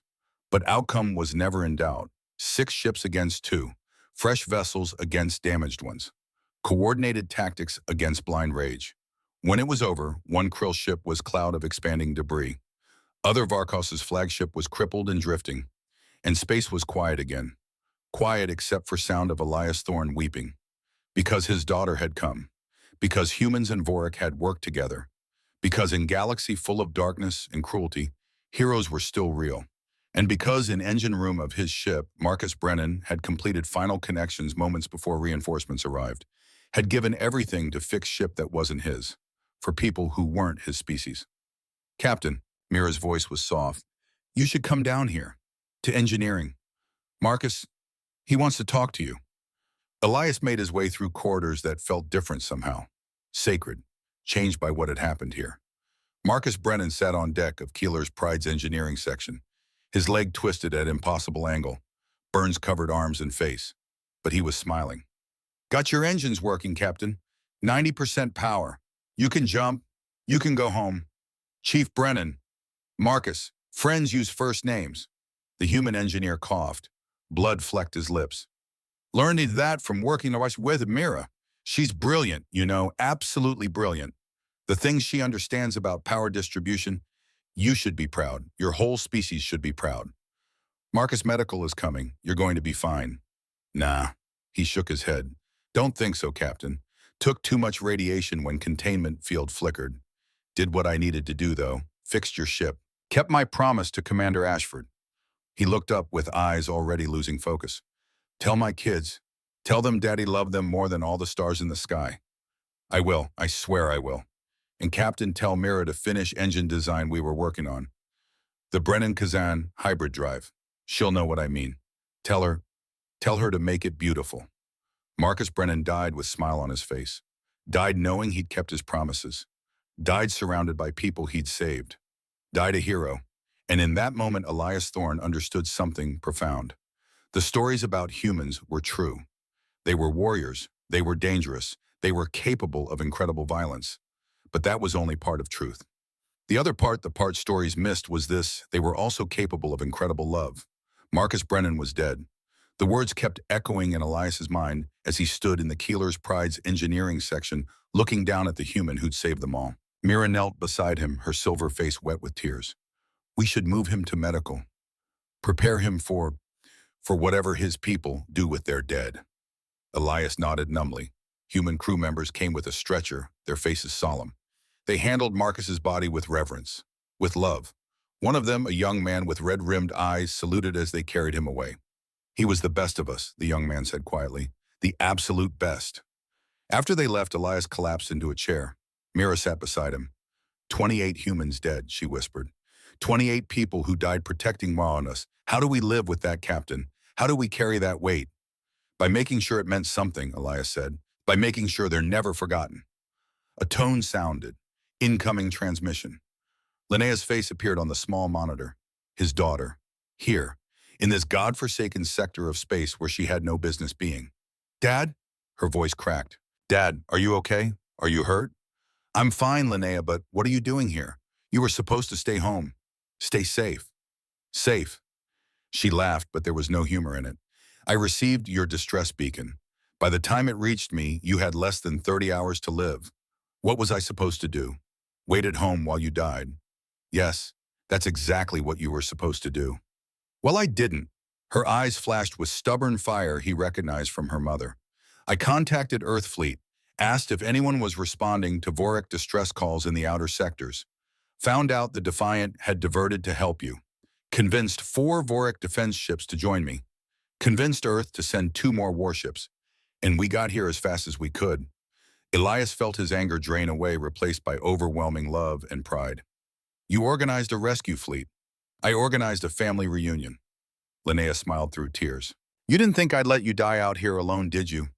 But outcome was never in doubt. 6 ships against 2. Fresh vessels against damaged ones. Coordinated tactics against blind rage. When it was over, one Krill ship was a cloud of expanding debris. Other Varkos's flagship was crippled and drifting. And space was quiet again. Quiet except for sound of Elias Thorne weeping. Because his daughter had come. Because humans and Vorik had worked together. Because in galaxy full of darkness and cruelty, heroes were still real. And because in engine room of his ship, Marcus Brennan had completed final connections moments before reinforcements arrived, had given everything to fix ship that wasn't his, for people who weren't his species. Captain, Mira's voice was soft, you should come down here, to engineering. Marcus, he wants to talk to you. Elias made his way through corridors that felt different somehow, sacred, changed by what had happened here. Marcus Brennan sat on deck of Keeler's Pride's engineering section, his leg twisted at impossible angle, burns-covered arms and face, but he was smiling. Got your engines working, Captain. 90% power. You can jump. You can go home. Chief Brennan. Marcus. Friends use first names. The human engineer coughed. Blood flecked his lips. Learned that from working with Mira. She's brilliant, you know, absolutely brilliant. The things she understands about power distribution, you should be proud. Your whole species should be proud. Marcus Medical is coming. You're going to be fine. Nah. He shook his head. Don't think so, Captain. Took too much radiation when containment field flickered. Did what I needed to do, though. Fixed your ship. Kept my promise to Commander Ashford. He looked up with eyes already losing focus. Tell my kids. Tell them Daddy loved them more than all the stars in the sky. I will. I swear I will. And Captain, tell Mira to finish engine design we were working on. The Brennan-Kazan hybrid drive. She'll know what I mean. Tell her to make it beautiful. Marcus Brennan died with a smile on his face. Died knowing he'd kept his promises. Died surrounded by people he'd saved. Died a hero. And in that moment, Elias Thorne understood something profound. The stories about humans were true. They were warriors. They were dangerous. They were capable of incredible violence. But that was only part of truth. The other part, the part stories missed, was this: they were also capable of incredible love. Marcus Brennan was dead. The words kept echoing in Elias's mind as he stood in the Keeler's Pride's engineering section, looking down at the human who'd saved them all. Mira knelt beside him, her silver face wet with tears. We should move him to medical. Prepare him for whatever his people do with their dead. Elias nodded numbly. Human crew members came with a stretcher, their faces solemn. They handled Marcus's body with reverence, with love. One of them, a young man with red-rimmed eyes, saluted as they carried him away. "He was the best of us," the young man said quietly. "The absolute best." After they left, Elias collapsed into a chair. Mira sat beside him. 28 humans dead," she whispered. 28 people who died protecting Ma on us. How do we live with that, Captain? How do we carry that weight? By making sure it meant something, Elias said. By making sure they're never forgotten. A tone sounded. Incoming transmission. Linnea's face appeared on the small monitor. His daughter. Here. In this godforsaken sector of space where she had no business being. "Dad?" Her voice cracked. "Dad, are you okay? Are you hurt?" "I'm fine, Linnea, but what are you doing here? You were supposed to stay home. Stay safe." "Safe." She laughed, but there was no humor in it. "I received your distress beacon. By the time it reached me, you had less than 30 hours to live. What was I supposed to do? Wait at home while you died?" "Yes, that's exactly what you were supposed to do." "Well, I didn't." Her eyes flashed with stubborn fire he recognized from her mother. "I contacted Earth Fleet, asked if anyone was responding to Vorik distress calls in the outer sectors. Found out the Defiant had diverted to help you. Convinced 4 Vorik defense ships to join me. Convinced Earth to send 2 more warships. And we got here as fast as we could." Elias felt his anger drain away, replaced by overwhelming love and pride. "You organized a rescue fleet. I organized a family reunion." Linnea smiled through tears. "You didn't think I'd let you die out here alone, did you?"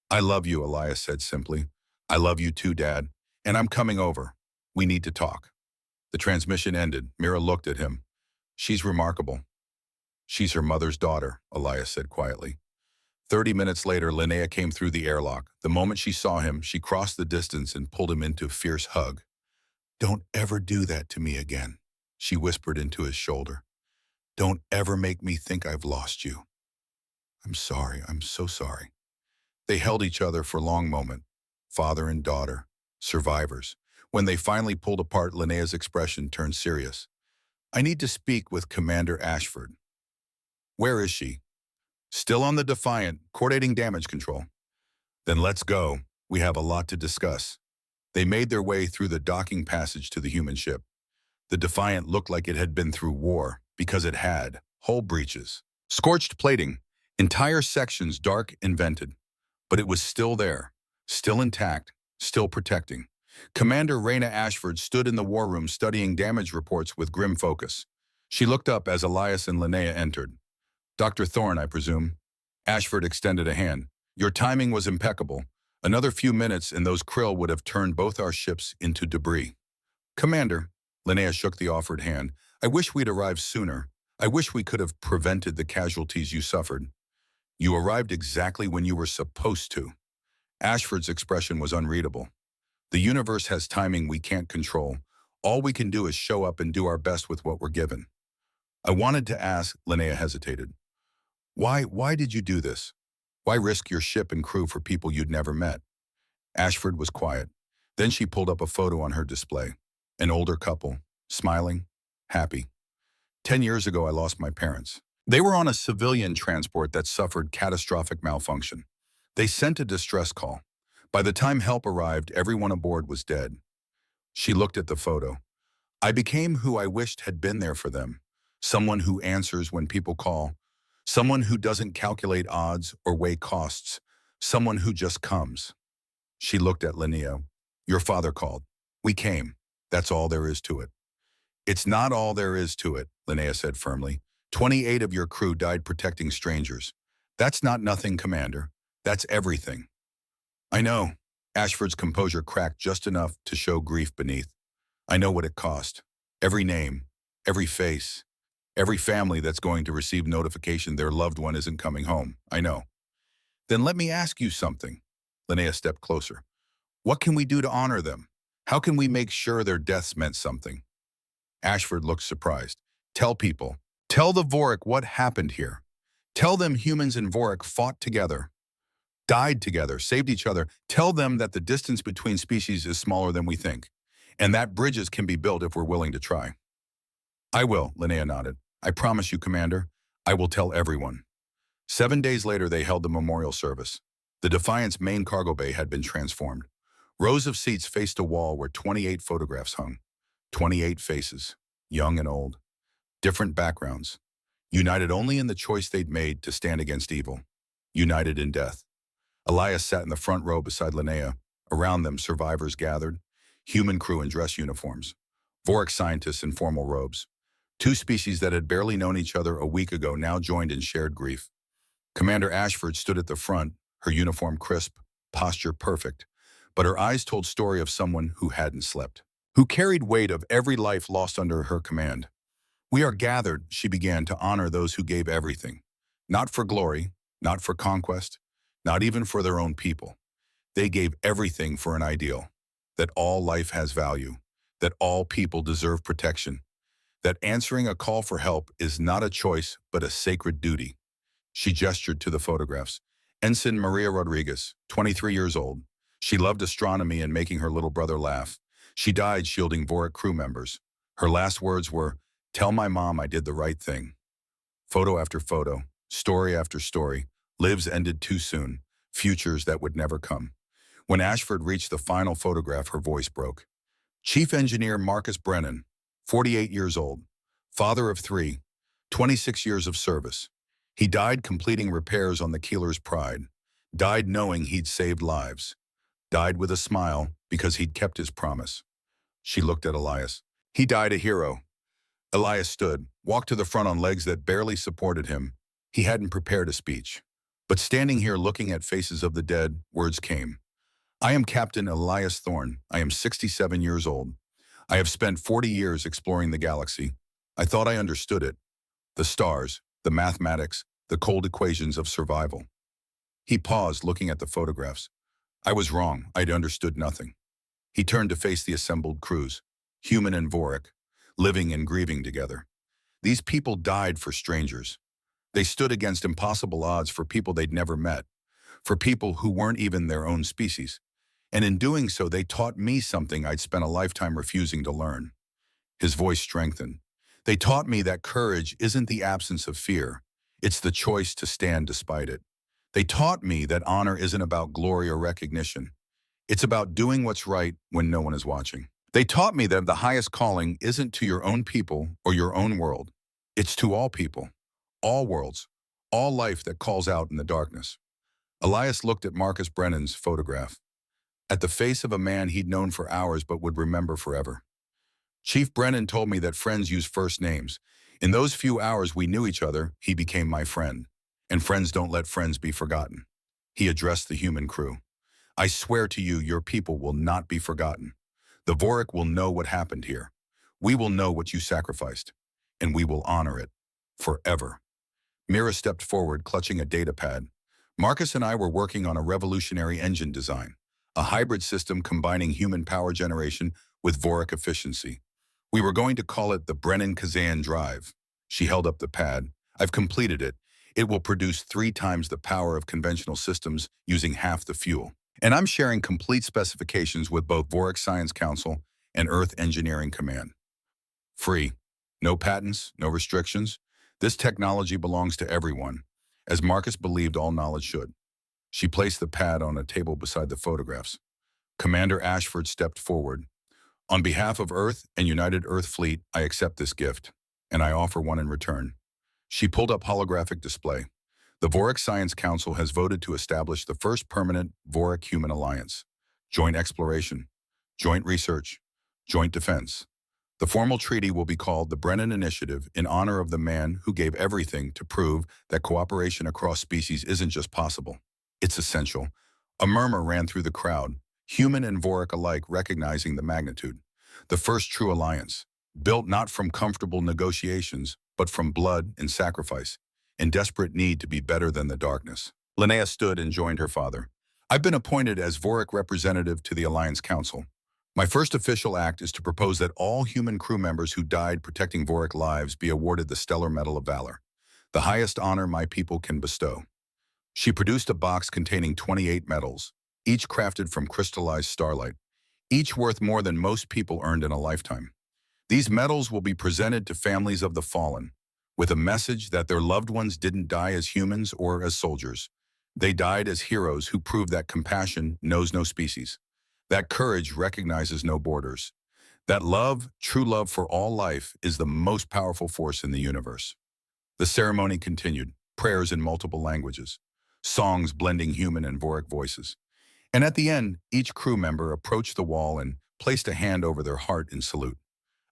"I love you," Elias said simply. "I love you too, Dad. And I'm coming over. We need to talk." The transmission ended. Mira looked at him. "She's remarkable." "She's her mother's daughter," Elias said quietly. 30 minutes later, Linnea came through the airlock. The moment she saw him, she crossed the distance and pulled him into a fierce hug. "Don't ever do that to me again," she whispered into his shoulder. "Don't ever make me think I've lost you." "I'm sorry. I'm so sorry." They held each other for a long moment, father and daughter, survivors. When they finally pulled apart, Linnea's expression turned serious. "I need to speak with Commander Ashford." "Where is she?" "Still on the Defiant, coordinating damage control." "Then let's go. We have a lot to discuss." They made their way through the docking passage to the human ship. The Defiant looked like it had been through war, because it had. Hull breaches, scorched plating, entire sections dark and vented. But it was still there, still intact, still protecting. Commander Raina Ashford stood in the war room studying damage reports with grim focus. She looked up as Elias and Linnea entered. "Dr. Thorne, I presume?" Ashford extended a hand. "Your timing was impeccable. Another few minutes and those krill would have turned both our ships into debris." "Commander," Linnea shook the offered hand, "I wish we'd arrived sooner. I wish we could have prevented the casualties you suffered." "You arrived exactly when you were supposed to." Ashford's expression was unreadable. "The universe has timing we can't control. All we can do is show up and do our best with what we're given." "I wanted to ask," Linnea hesitated. Why did you do this? Why risk your ship and crew for people you'd never met?" Ashford was quiet. Then she pulled up a photo on her display. An older couple, smiling, happy. 10 years ago, I lost my parents. They were on a civilian transport that suffered catastrophic malfunction. They sent a distress call. By the time help arrived, everyone aboard was dead. She looked at the photo. "I became who I wished had been there for them. Someone who answers when people call. Someone who doesn't calculate odds or weigh costs. Someone who just comes." She looked at Linnea. "Your father called. We came. That's all there is to it." "It's not all there is to it," Linnea said firmly. 28 of your crew died protecting strangers. That's not nothing, Commander. That's everything." "I know." Ashford's composure cracked just enough to show grief beneath. "I know what it cost. Every name, every face, every family that's going to receive notification their loved one isn't coming home. I know." "Then let me ask you something." Linnea stepped closer. "What can we do to honor them? How can we make sure their deaths meant something?" Ashford looked surprised. "Tell people. Tell the Vorik what happened here. Tell them humans and Vorik fought together, died together, saved each other. Tell them that the distance between species is smaller than we think, and that bridges can be built if we're willing to try." "I will," Linnea nodded. "I promise you, Commander. I will tell everyone." 7 days later, they held the memorial service. The Defiant's main cargo bay had been transformed. Rows of seats faced a wall where 28 photographs hung. 28 faces, young and old, different backgrounds, united only in the choice they'd made to stand against evil, united in death. Elias sat in the front row beside Linnea. Around them, survivors gathered, human crew in dress uniforms, Vorik scientists in formal robes. Two species that had barely known each other a week ago now joined in shared grief. Commander Ashford stood at the front, her uniform crisp, posture perfect, but her eyes told story of someone who hadn't slept, who carried weight of every life lost under her command. "We are gathered," she began, "to honor those who gave everything. Not for glory, not for conquest, not even for their own people. They gave everything for an ideal, that all life has value, that all people deserve protection, that answering a call for help is not a choice but a sacred duty." She gestured to the photographs. Ensign Maria Rodriguez, 23 years old. She loved astronomy and making her little brother laugh. She died shielding Vorik crew members. Her last words were, "Tell my mom I did the right thing." Photo after photo, story after story, lives ended too soon, futures that would never come. When Ashford reached the final photograph, her voice broke. Chief Engineer Marcus Brennan, 48 years old, father of three, 26 years of service. He died completing repairs on the Keeler's Pride, died knowing he'd saved lives, died with a smile because he'd kept his promise. She looked at Elias. He died a hero. Elias stood, walked to the front on legs that barely supported him. He hadn't prepared a speech. But standing here looking at faces of the dead, words came. "I am Captain Elias Thorne. I am 67 years old. I have spent 40 years exploring the galaxy. I thought I understood it. The stars, the mathematics, the cold equations of survival." He paused, looking at the photographs. "I was wrong. I'd understood nothing." He turned to face the assembled crews, human and Vorik, living and grieving together. These people died for strangers. They stood against impossible odds for people they'd never met, for people who weren't even their own species. And in doing so, they taught me something I'd spent a lifetime refusing to learn. His voice strengthened. "They taught me that courage isn't the absence of fear. It's the choice to stand despite it. They taught me that honor isn't about glory or recognition. It's about doing what's right when no one is watching. They taught me that the highest calling isn't to your own people or your own world. It's to all people, all worlds, all life that calls out in the darkness." Elias looked at Marcus Brennan's photograph, at the face of a man he'd known for hours but would remember forever. "Chief Brennan told me that friends use first names. In those few hours we knew each other, he became my friend. And friends don't let friends be forgotten." He addressed the human crew. "I swear to you, your people will not be forgotten. The Vorik will know what happened here. We will know what you sacrificed. And we will honor it. Forever." Mira stepped forward, clutching a data pad. "Marcus and I were working on a revolutionary engine design, a hybrid system combining human power generation with Vorik efficiency. We were going to call it the Brennan-Kazan drive." She held up the pad. "I've completed it. It will produce 3 times the power of conventional systems using half the fuel. And I'm sharing complete specifications with both Vorik Science Council and Earth Engineering Command. Free. No patents, no restrictions. This technology belongs to everyone, as Marcus believed all knowledge should." She placed the pad on a table beside the photographs. Commander Ashford stepped forward. "On behalf of Earth and United Earth Fleet, I accept this gift, and I offer one in return." She pulled up holographic display. "The Vorik Science Council has voted to establish the first permanent Vorik-Human Alliance. Joint exploration, joint research, joint defense. The formal treaty will be called the Brennan Initiative in honor of the man who gave everything to prove that cooperation across species isn't just possible. It's essential." A murmur ran through the crowd, human and Vorik alike recognizing the magnitude. The first true alliance, built not from comfortable negotiations, but from blood and sacrifice, in desperate need to be better than the darkness. Linnea stood and joined her father. "I've been appointed as Vorik representative to the Alliance Council. My first official act is to propose that all human crew members who died protecting Vorik lives be awarded the Stellar Medal of Valor, the highest honor my people can bestow." She produced a box containing 28 medals, each crafted from crystallized starlight, each worth more than most people earned in a lifetime. These medals will be presented to families of the fallen, with a message that their loved ones didn't die as humans or as soldiers. They died as heroes who proved that compassion knows no species, that courage recognizes no borders, that love, true love for all life, is the most powerful force in the universe. The ceremony continued, prayers in multiple languages, songs blending human and Voric voices. And at the end, each crew member approached the wall and placed a hand over their heart in salute,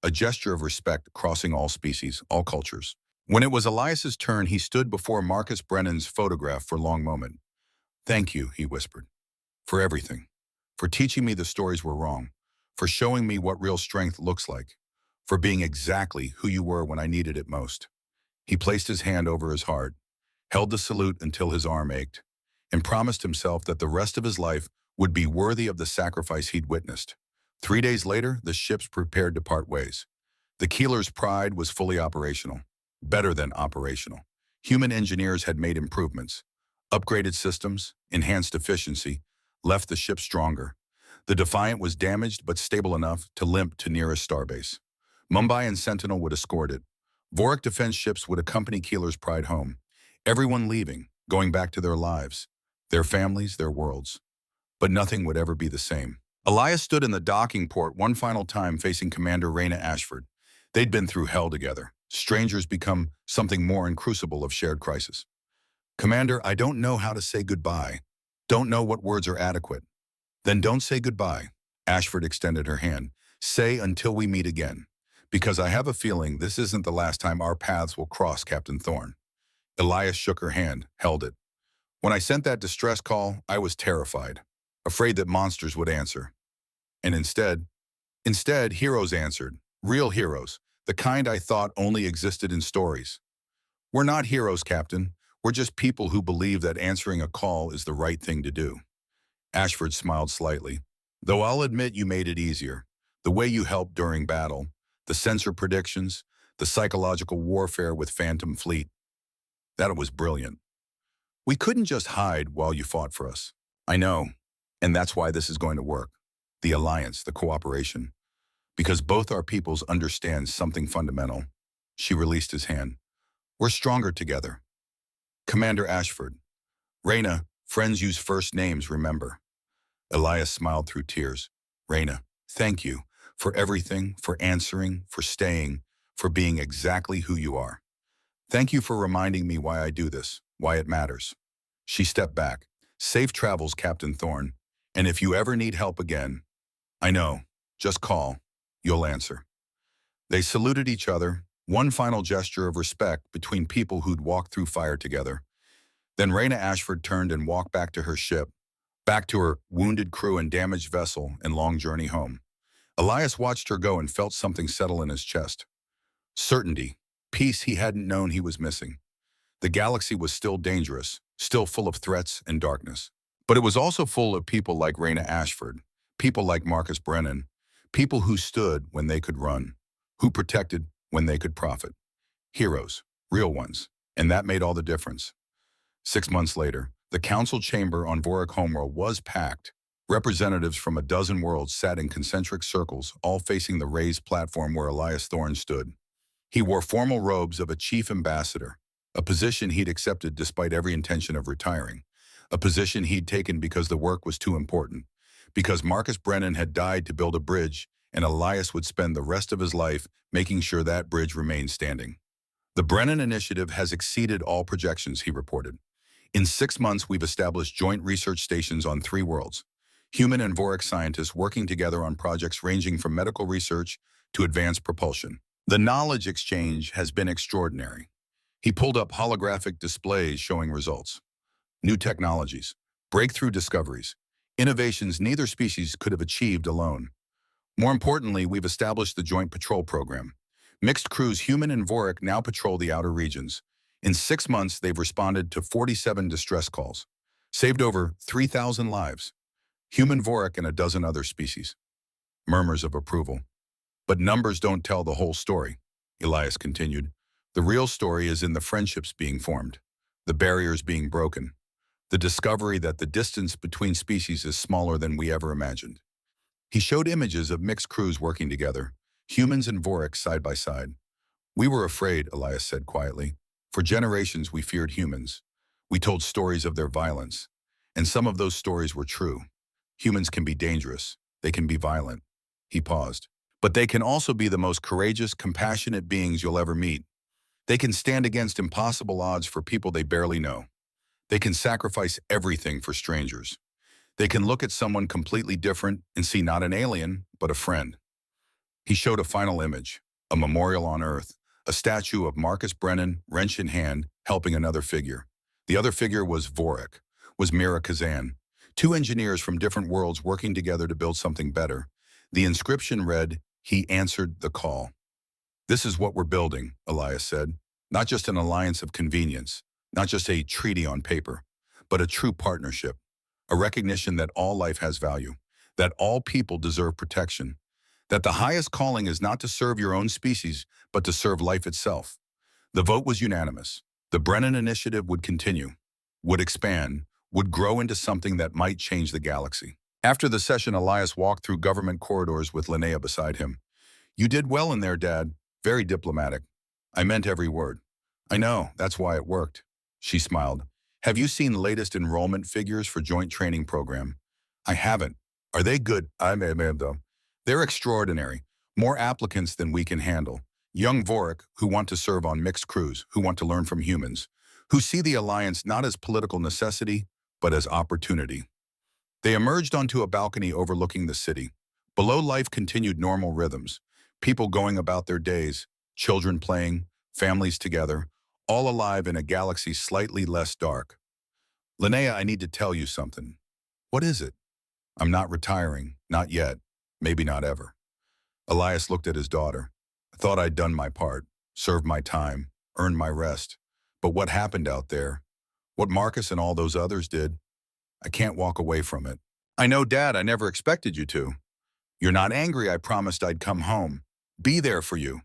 a gesture of respect crossing all species, all cultures. When it was Elias's turn, he stood before Marcus Brennan's photograph for a long moment. "Thank you," he whispered, "for everything, for teaching me the stories were wrong, for showing me what real strength looks like, for being exactly who you were when I needed it most." He placed his hand over his heart, held the salute until his arm ached, and promised himself that the rest of his life would be worthy of the sacrifice he'd witnessed. 3 days later, the ships prepared to part ways. The Keeler's Pride was fully operational, better than operational. Human engineers had made improvements, upgraded systems, enhanced efficiency, left the ship stronger. The Defiant was damaged but stable enough to limp to nearest starbase. Mumbai and Sentinel would escort it. Vorik defense ships would accompany Keeler's Pride home, everyone leaving, going back to their lives, their families, their worlds. But nothing would ever be the same. Elias stood in the docking port one final time facing Commander Raina Ashford. They'd been through hell together. Strangers become something more in crucible of shared crisis. "Commander, I don't know how to say goodbye. Don't know what words are adequate." "Then don't say goodbye." Ashford extended her hand. "Say until we meet again. Because I have a feeling this isn't the last time our paths will cross, Captain Thorne." Elias shook her hand, held it. "When I sent that distress call, I was terrified, afraid that monsters would answer. And instead, heroes answered. Real heroes, the kind I thought only existed in stories. We're not heroes, Captain. We're just people who believe that answering a call is the right thing to do." Ashford smiled slightly. "Though I'll admit you made it easier. The way you helped during battle, the sensor predictions, the psychological warfare with Phantom Fleet. That was brilliant. We couldn't just hide while you fought for us." "I know, and that's why this is going to work. The alliance, the cooperation. Because both our peoples understand something fundamental." She released his hand. "We're stronger together." "Commander Ashford." "Raina, friends use first names, remember." Elias smiled through tears. "Raina, thank you for everything, for answering, for staying, for being exactly who you are. Thank you for reminding me why I do this, why it matters." She stepped back. "Safe travels, Captain Thorne. And if you ever need help again, I know, just call. You'll answer." They saluted each other, one final gesture of respect between people who'd walked through fire together. Then Raina Ashford turned and walked back to her ship, back to her wounded crew and damaged vessel and long journey home. Elias watched her go and felt something settle in his chest. Certainty, peace he hadn't known he was missing. The galaxy was still dangerous, still full of threats and darkness. But it was also full of people like Raina Ashford, people like Marcus Brennan, people who stood when they could run, who protected when they could profit. Heroes, real ones, and that made all the difference. 6 months later, the council chamber on Vorik Homeworld was packed. Representatives from a dozen worlds sat in concentric circles, all facing the raised platform where Elias Thorne stood. He wore formal robes of a chief ambassador, a position he'd accepted despite every intention of retiring, a position he'd taken because the work was too important, because Marcus Brennan had died to build a bridge, and Elias would spend the rest of his life making sure that bridge remained standing. "The Brennan Initiative has exceeded all projections," he reported. "In 6 months, we've established joint research stations on 3 worlds, human and Vorik scientists working together on projects ranging from medical research to advanced propulsion. The knowledge exchange has been extraordinary." He pulled up holographic displays showing results. New technologies, breakthrough discoveries, innovations neither species could have achieved alone. More importantly, we've established the Joint Patrol Program. Mixed crews, human and Vorik, now patrol the outer regions. In 6 months, they've responded to 47 distress calls, saved over 3,000 lives. Human, Vorik, and a dozen other species. Murmurs of approval. "But numbers don't tell the whole story," Elias continued. "The real story is in the friendships being formed, the barriers being broken, the discovery that the distance between species is smaller than we ever imagined." He showed images of mixed crews working together, humans and Vorik side by side. "We were afraid," Elias said quietly. "For generations we feared humans. We told stories of their violence, and some of those stories were true. Humans can be dangerous. They can be violent. He paused. But they can also be the most courageous, compassionate beings you'll ever meet. They can stand against impossible odds for people they barely know. They can sacrifice everything for strangers. They can look at someone completely different and see not an alien, but a friend. He showed a final image, a memorial on Earth, a statue of Marcus Brennan, wrench in hand, helping another figure. The other figure was Vorik, was Mira Kazan, two engineers from different worlds working together to build something better. The inscription read, "He answered the call." "This is what we're building," Elias said. "Not just an alliance of convenience, not just a treaty on paper, but a true partnership, a recognition that all life has value, that all people deserve protection, that the highest calling is not to serve your own species, but to serve life itself." The vote was unanimous. The Brennan Initiative would continue, would expand, would grow into something that might change the galaxy. After the session, Elias walked through government corridors with Linnea beside him. "You did well in there, Dad. Very diplomatic." "I meant every word." "I know, that's why it worked." She smiled. "Have you seen the latest enrollment figures for Joint Training Program?" "I haven't." "Are they good?" "I may have, though." "They're extraordinary. More applicants than we can handle. Young Vorik, who want to serve on mixed crews, who want to learn from humans, who see the alliance not as political necessity, but as opportunity." They emerged onto a balcony overlooking the city. Below, life continued normal rhythms. People going about their days, children playing, families together, all alive in a galaxy slightly less dark. "Linnea, I need to tell you something." "What is it?" "I'm not retiring. Not yet. Maybe not ever." Elias looked at his daughter. "I thought I'd done my part, served my time, earned my rest. But what happened out there, what Marcus and all those others did, I can't walk away from it." "I know, Dad. I never expected you to." "You're not angry. I promised I'd come home. Be there for you.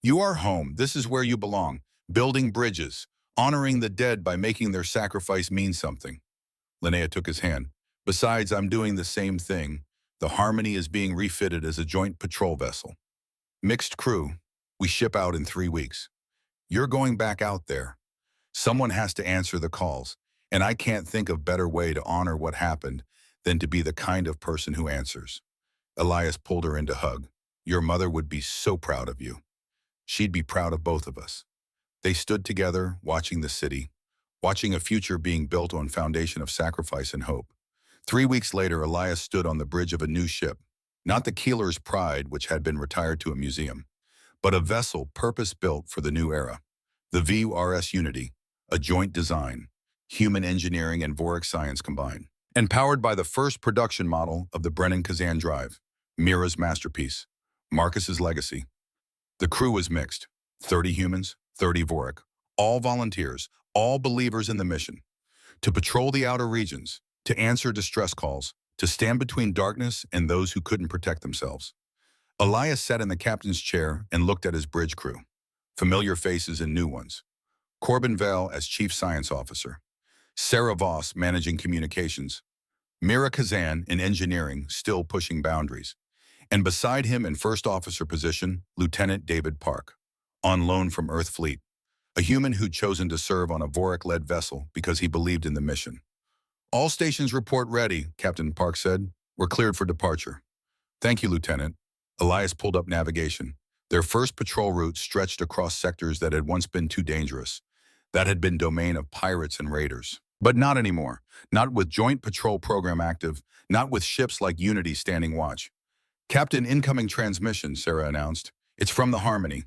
You are home. This is where you belong. Building bridges, honoring the dead by making their sacrifice mean something." Linnea took his hand. "Besides, I'm doing the same thing. The Harmony is being refitted as a joint patrol vessel. Mixed crew. We ship out in 3 weeks. You're going back out there. Someone has to answer the calls, and I can't think of a better way to honor what happened than to be the kind of person who answers." Elias pulled her into hug. "Your mother would be so proud of you. She'd be proud of both of us." They stood together, watching the city, watching a future being built on a foundation of sacrifice and hope. 3 weeks later, Elias stood on the bridge of a new ship, not the Keeler's Pride, which had been retired to a museum, but a vessel purpose-built for the new era. The VRS Unity, a joint design, human engineering and Vorik science combined, and powered by the first production model of the Brennan Kazan drive, Mira's masterpiece, Marcus's legacy. The crew was mixed, 30 humans, 30 Vorik, all volunteers, all believers in the mission, to patrol the outer regions, to answer distress calls, to stand between darkness and those who couldn't protect themselves. Elias sat in the captain's chair and looked at his bridge crew, familiar faces and new ones. Corbin Vale as chief science officer, Sarah Voss managing communications, Mira Kazan in engineering still pushing boundaries, and beside him in first officer position, Lieutenant David Park, on loan from Earth Fleet, a human who'd chosen to serve on a Vorik-led vessel because he believed in the mission. "All stations report ready," Captain Park said. "We're cleared for departure." "Thank you, Lieutenant." Elias pulled up navigation. Their first patrol route stretched across sectors that had once been too dangerous, that had been domain of pirates and raiders. But not anymore. Not with Joint Patrol Program active, not with ships like Unity standing watch. "Captain, incoming transmission," Sarah announced. "It's from the Harmony."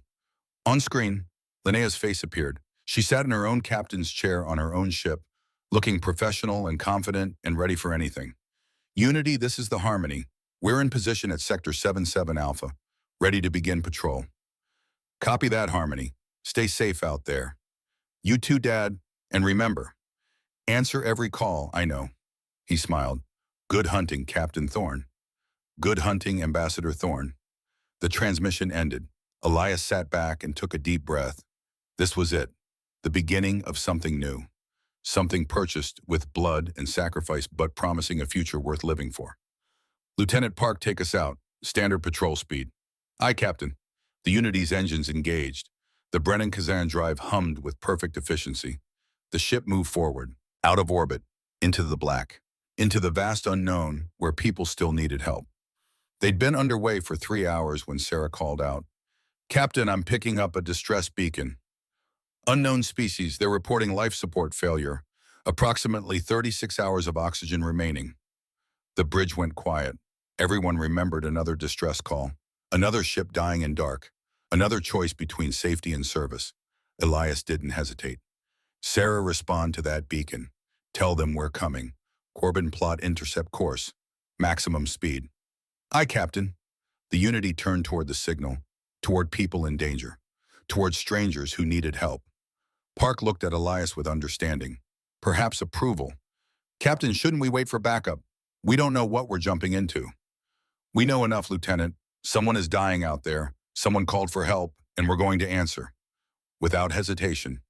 On screen, Linnea's face appeared. She sat in her own captain's chair on her own ship, looking professional and confident and ready for anything. "Unity, this is the Harmony. We're in position at Sector 77 Alpha, ready to begin patrol." "Copy that, Harmony. Stay safe out there." "You too, Dad. And remember, answer every call, I know." He smiled. "Good hunting, Captain Thorne." "Good hunting, Ambassador Thorne." The transmission ended. Elias sat back and took a deep breath. This was it, the beginning of something new. Something purchased with blood and sacrifice, but promising a future worth living for. "Lieutenant Park, take us out. Standard patrol speed." "Aye, Captain." The Unity's engines engaged. The Brennan Kazan drive hummed with perfect efficiency. The ship moved forward, out of orbit, into the black, into the vast unknown where people still needed help. They'd been underway for 3 hours when Sarah called out, "Captain, I'm picking up a distress beacon. Unknown species, they're reporting life support failure. Approximately 36 hours of oxygen remaining." The bridge went quiet. Everyone remembered another distress call, another ship dying in dark, another choice between safety and service. Elias didn't hesitate. "Sarah, respond to that beacon. Tell them we're coming. Corbin, plot intercept course. Maximum speed." "Aye, Captain." The Unity turned toward the signal, toward people in danger, toward strangers who needed help. Park looked at Elias with understanding, perhaps approval. "Captain, shouldn't we wait for backup? We don't know what we're jumping into." "We know enough, Lieutenant. Someone is dying out there. Someone called for help, and we're going to answer." Without hesitation,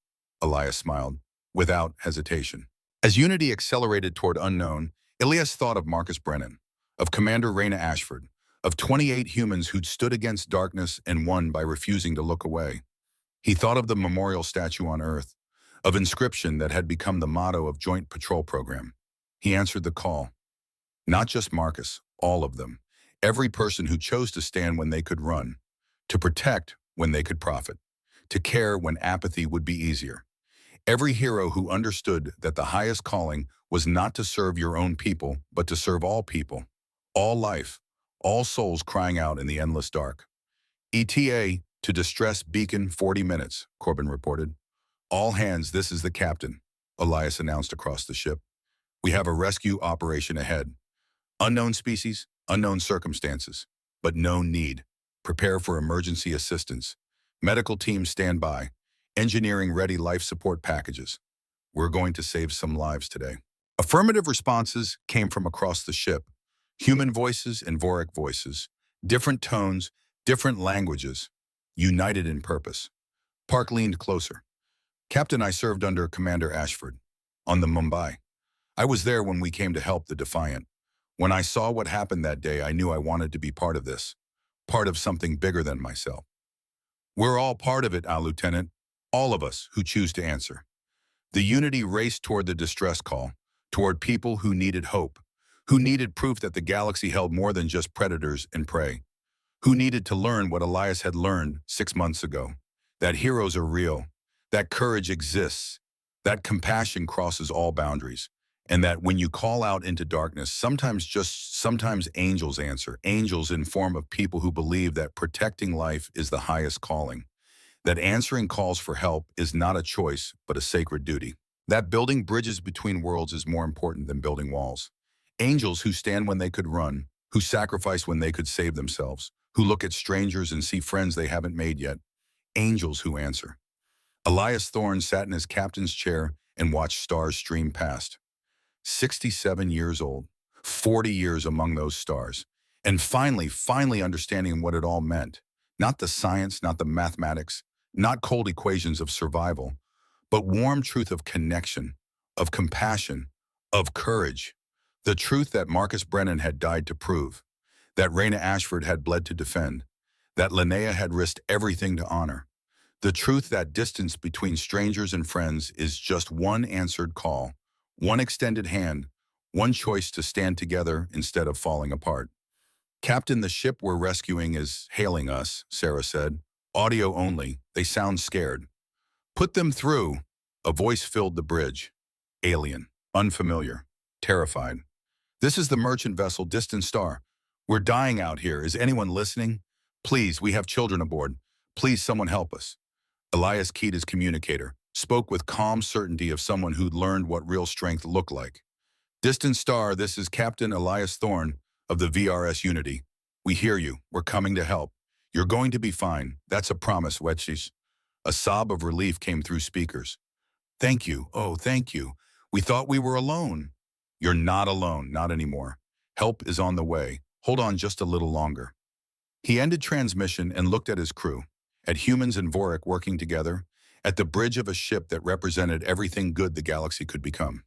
Elias smiled. Without hesitation. As Unity accelerated toward unknown, Elias thought of Marcus Brennan, of Commander Raina Ashford, of 28 humans who'd stood against darkness and won by refusing to look away. He thought of the memorial statue on Earth, of inscription that had become the motto of Joint Patrol Program. He answered the call. Not just Marcus, all of them. Every person who chose to stand when they could run, to protect when they could profit, to care when apathy would be easier. Every hero who understood that the highest calling was not to serve your own people, but to serve all people, all life, all souls crying out in the endless dark. ETA to distress beacon 40 minutes, Corbin reported. "All hands, this is the captain," Elias announced across the ship. "We have a rescue operation ahead. Unknown species, unknown circumstances, but known need. Prepare for emergency assistance. Medical teams stand by. Engineering ready life support packages. We're going to save some lives today." Affirmative responses came from across the ship. Human voices and Vorik voices. Different tones, different languages. United in purpose. Park leaned closer. "Captain, I served under Commander Ashford. On the Mumbai. I was there when we came to help the Defiant. When I saw what happened that day, I knew I wanted to be part of this. Part of something bigger than myself." "We're all part of it, Lieutenant. All of us who choose to answer." The Unity raced toward the distress call, toward people who needed hope, who needed proof that the galaxy held more than just predators and prey, who needed to learn what Elias had learned 6 months ago, that heroes are real, that courage exists, that compassion crosses all boundaries, and that when you call out into darkness, sometimes angels answer, angels in form of people who believe that protecting life is the highest calling, that answering calls for help is not a choice, but a sacred duty, that building bridges between worlds is more important than building walls. Angels who stand when they could run, who sacrifice when they could save themselves, who look at strangers and see friends they haven't made yet. Angels who answer. Elias Thorne sat in his captain's chair and watched stars stream past. 67 years old, 40 years among those stars, and finally understanding what it all meant. Not the science, not the mathematics, not cold equations of survival, but warm truth of connection, of compassion, of courage. The truth that Marcus Brennan had died to prove, that Raina Ashford had bled to defend, that Linnea had risked everything to honor. The truth that distance between strangers and friends is just one answered call, one extended hand, one choice to stand together instead of falling apart. "Captain, the ship we're rescuing is hailing us," Sarah said. "Audio only. They sound scared." "Put them through." A voice filled the bridge. Alien, unfamiliar, terrified. "This is the merchant vessel Distant Star. We're dying out here. Is anyone listening? Please, we have children aboard. Please, someone help us." Elias keyed his communicator, spoke with calm certainty of someone who'd learned what real strength looked like. "Distant Star, this is Captain Elias Thorne of the VRS Unity. We hear you. We're coming to help. You're going to be fine. That's a promise, Wetchies." A sob of relief came through speakers. "Thank you. Oh, thank you. We thought we were alone." "You're not alone, not anymore. Help is on the way. Hold on just a little longer." He ended transmission and looked at his crew, at humans and Vorik working together, at the bridge of a ship that represented everything good the galaxy could become.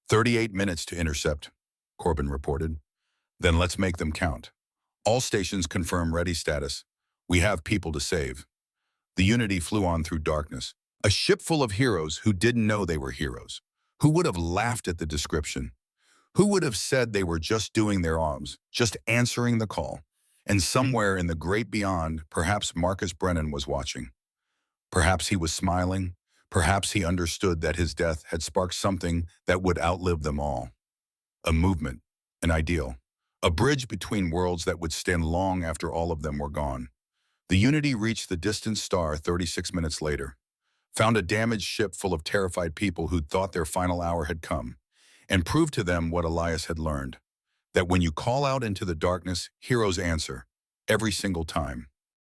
38 minutes to intercept, Corbin reported. "Then let's make them count. All stations confirm ready status. We have people to save." The Unity flew on through darkness, A ship full of heroes who didn't know they were heroes, who would have laughed at the description, who would have said they were just doing their arms, just answering the call. And somewhere in the great beyond, perhaps Marcus Brennan was watching. Perhaps he was smiling. Perhaps he understood that his death had sparked something that would outlive them all. A movement, an ideal, a bridge between worlds that would stand long after all of them were gone. The Unity reached the distant star 36 minutes later, found a damaged ship full of terrified people who'd thought their final hour had come, and proved to them what Elias had learned, that when you call out into the darkness, heroes answer, every single time.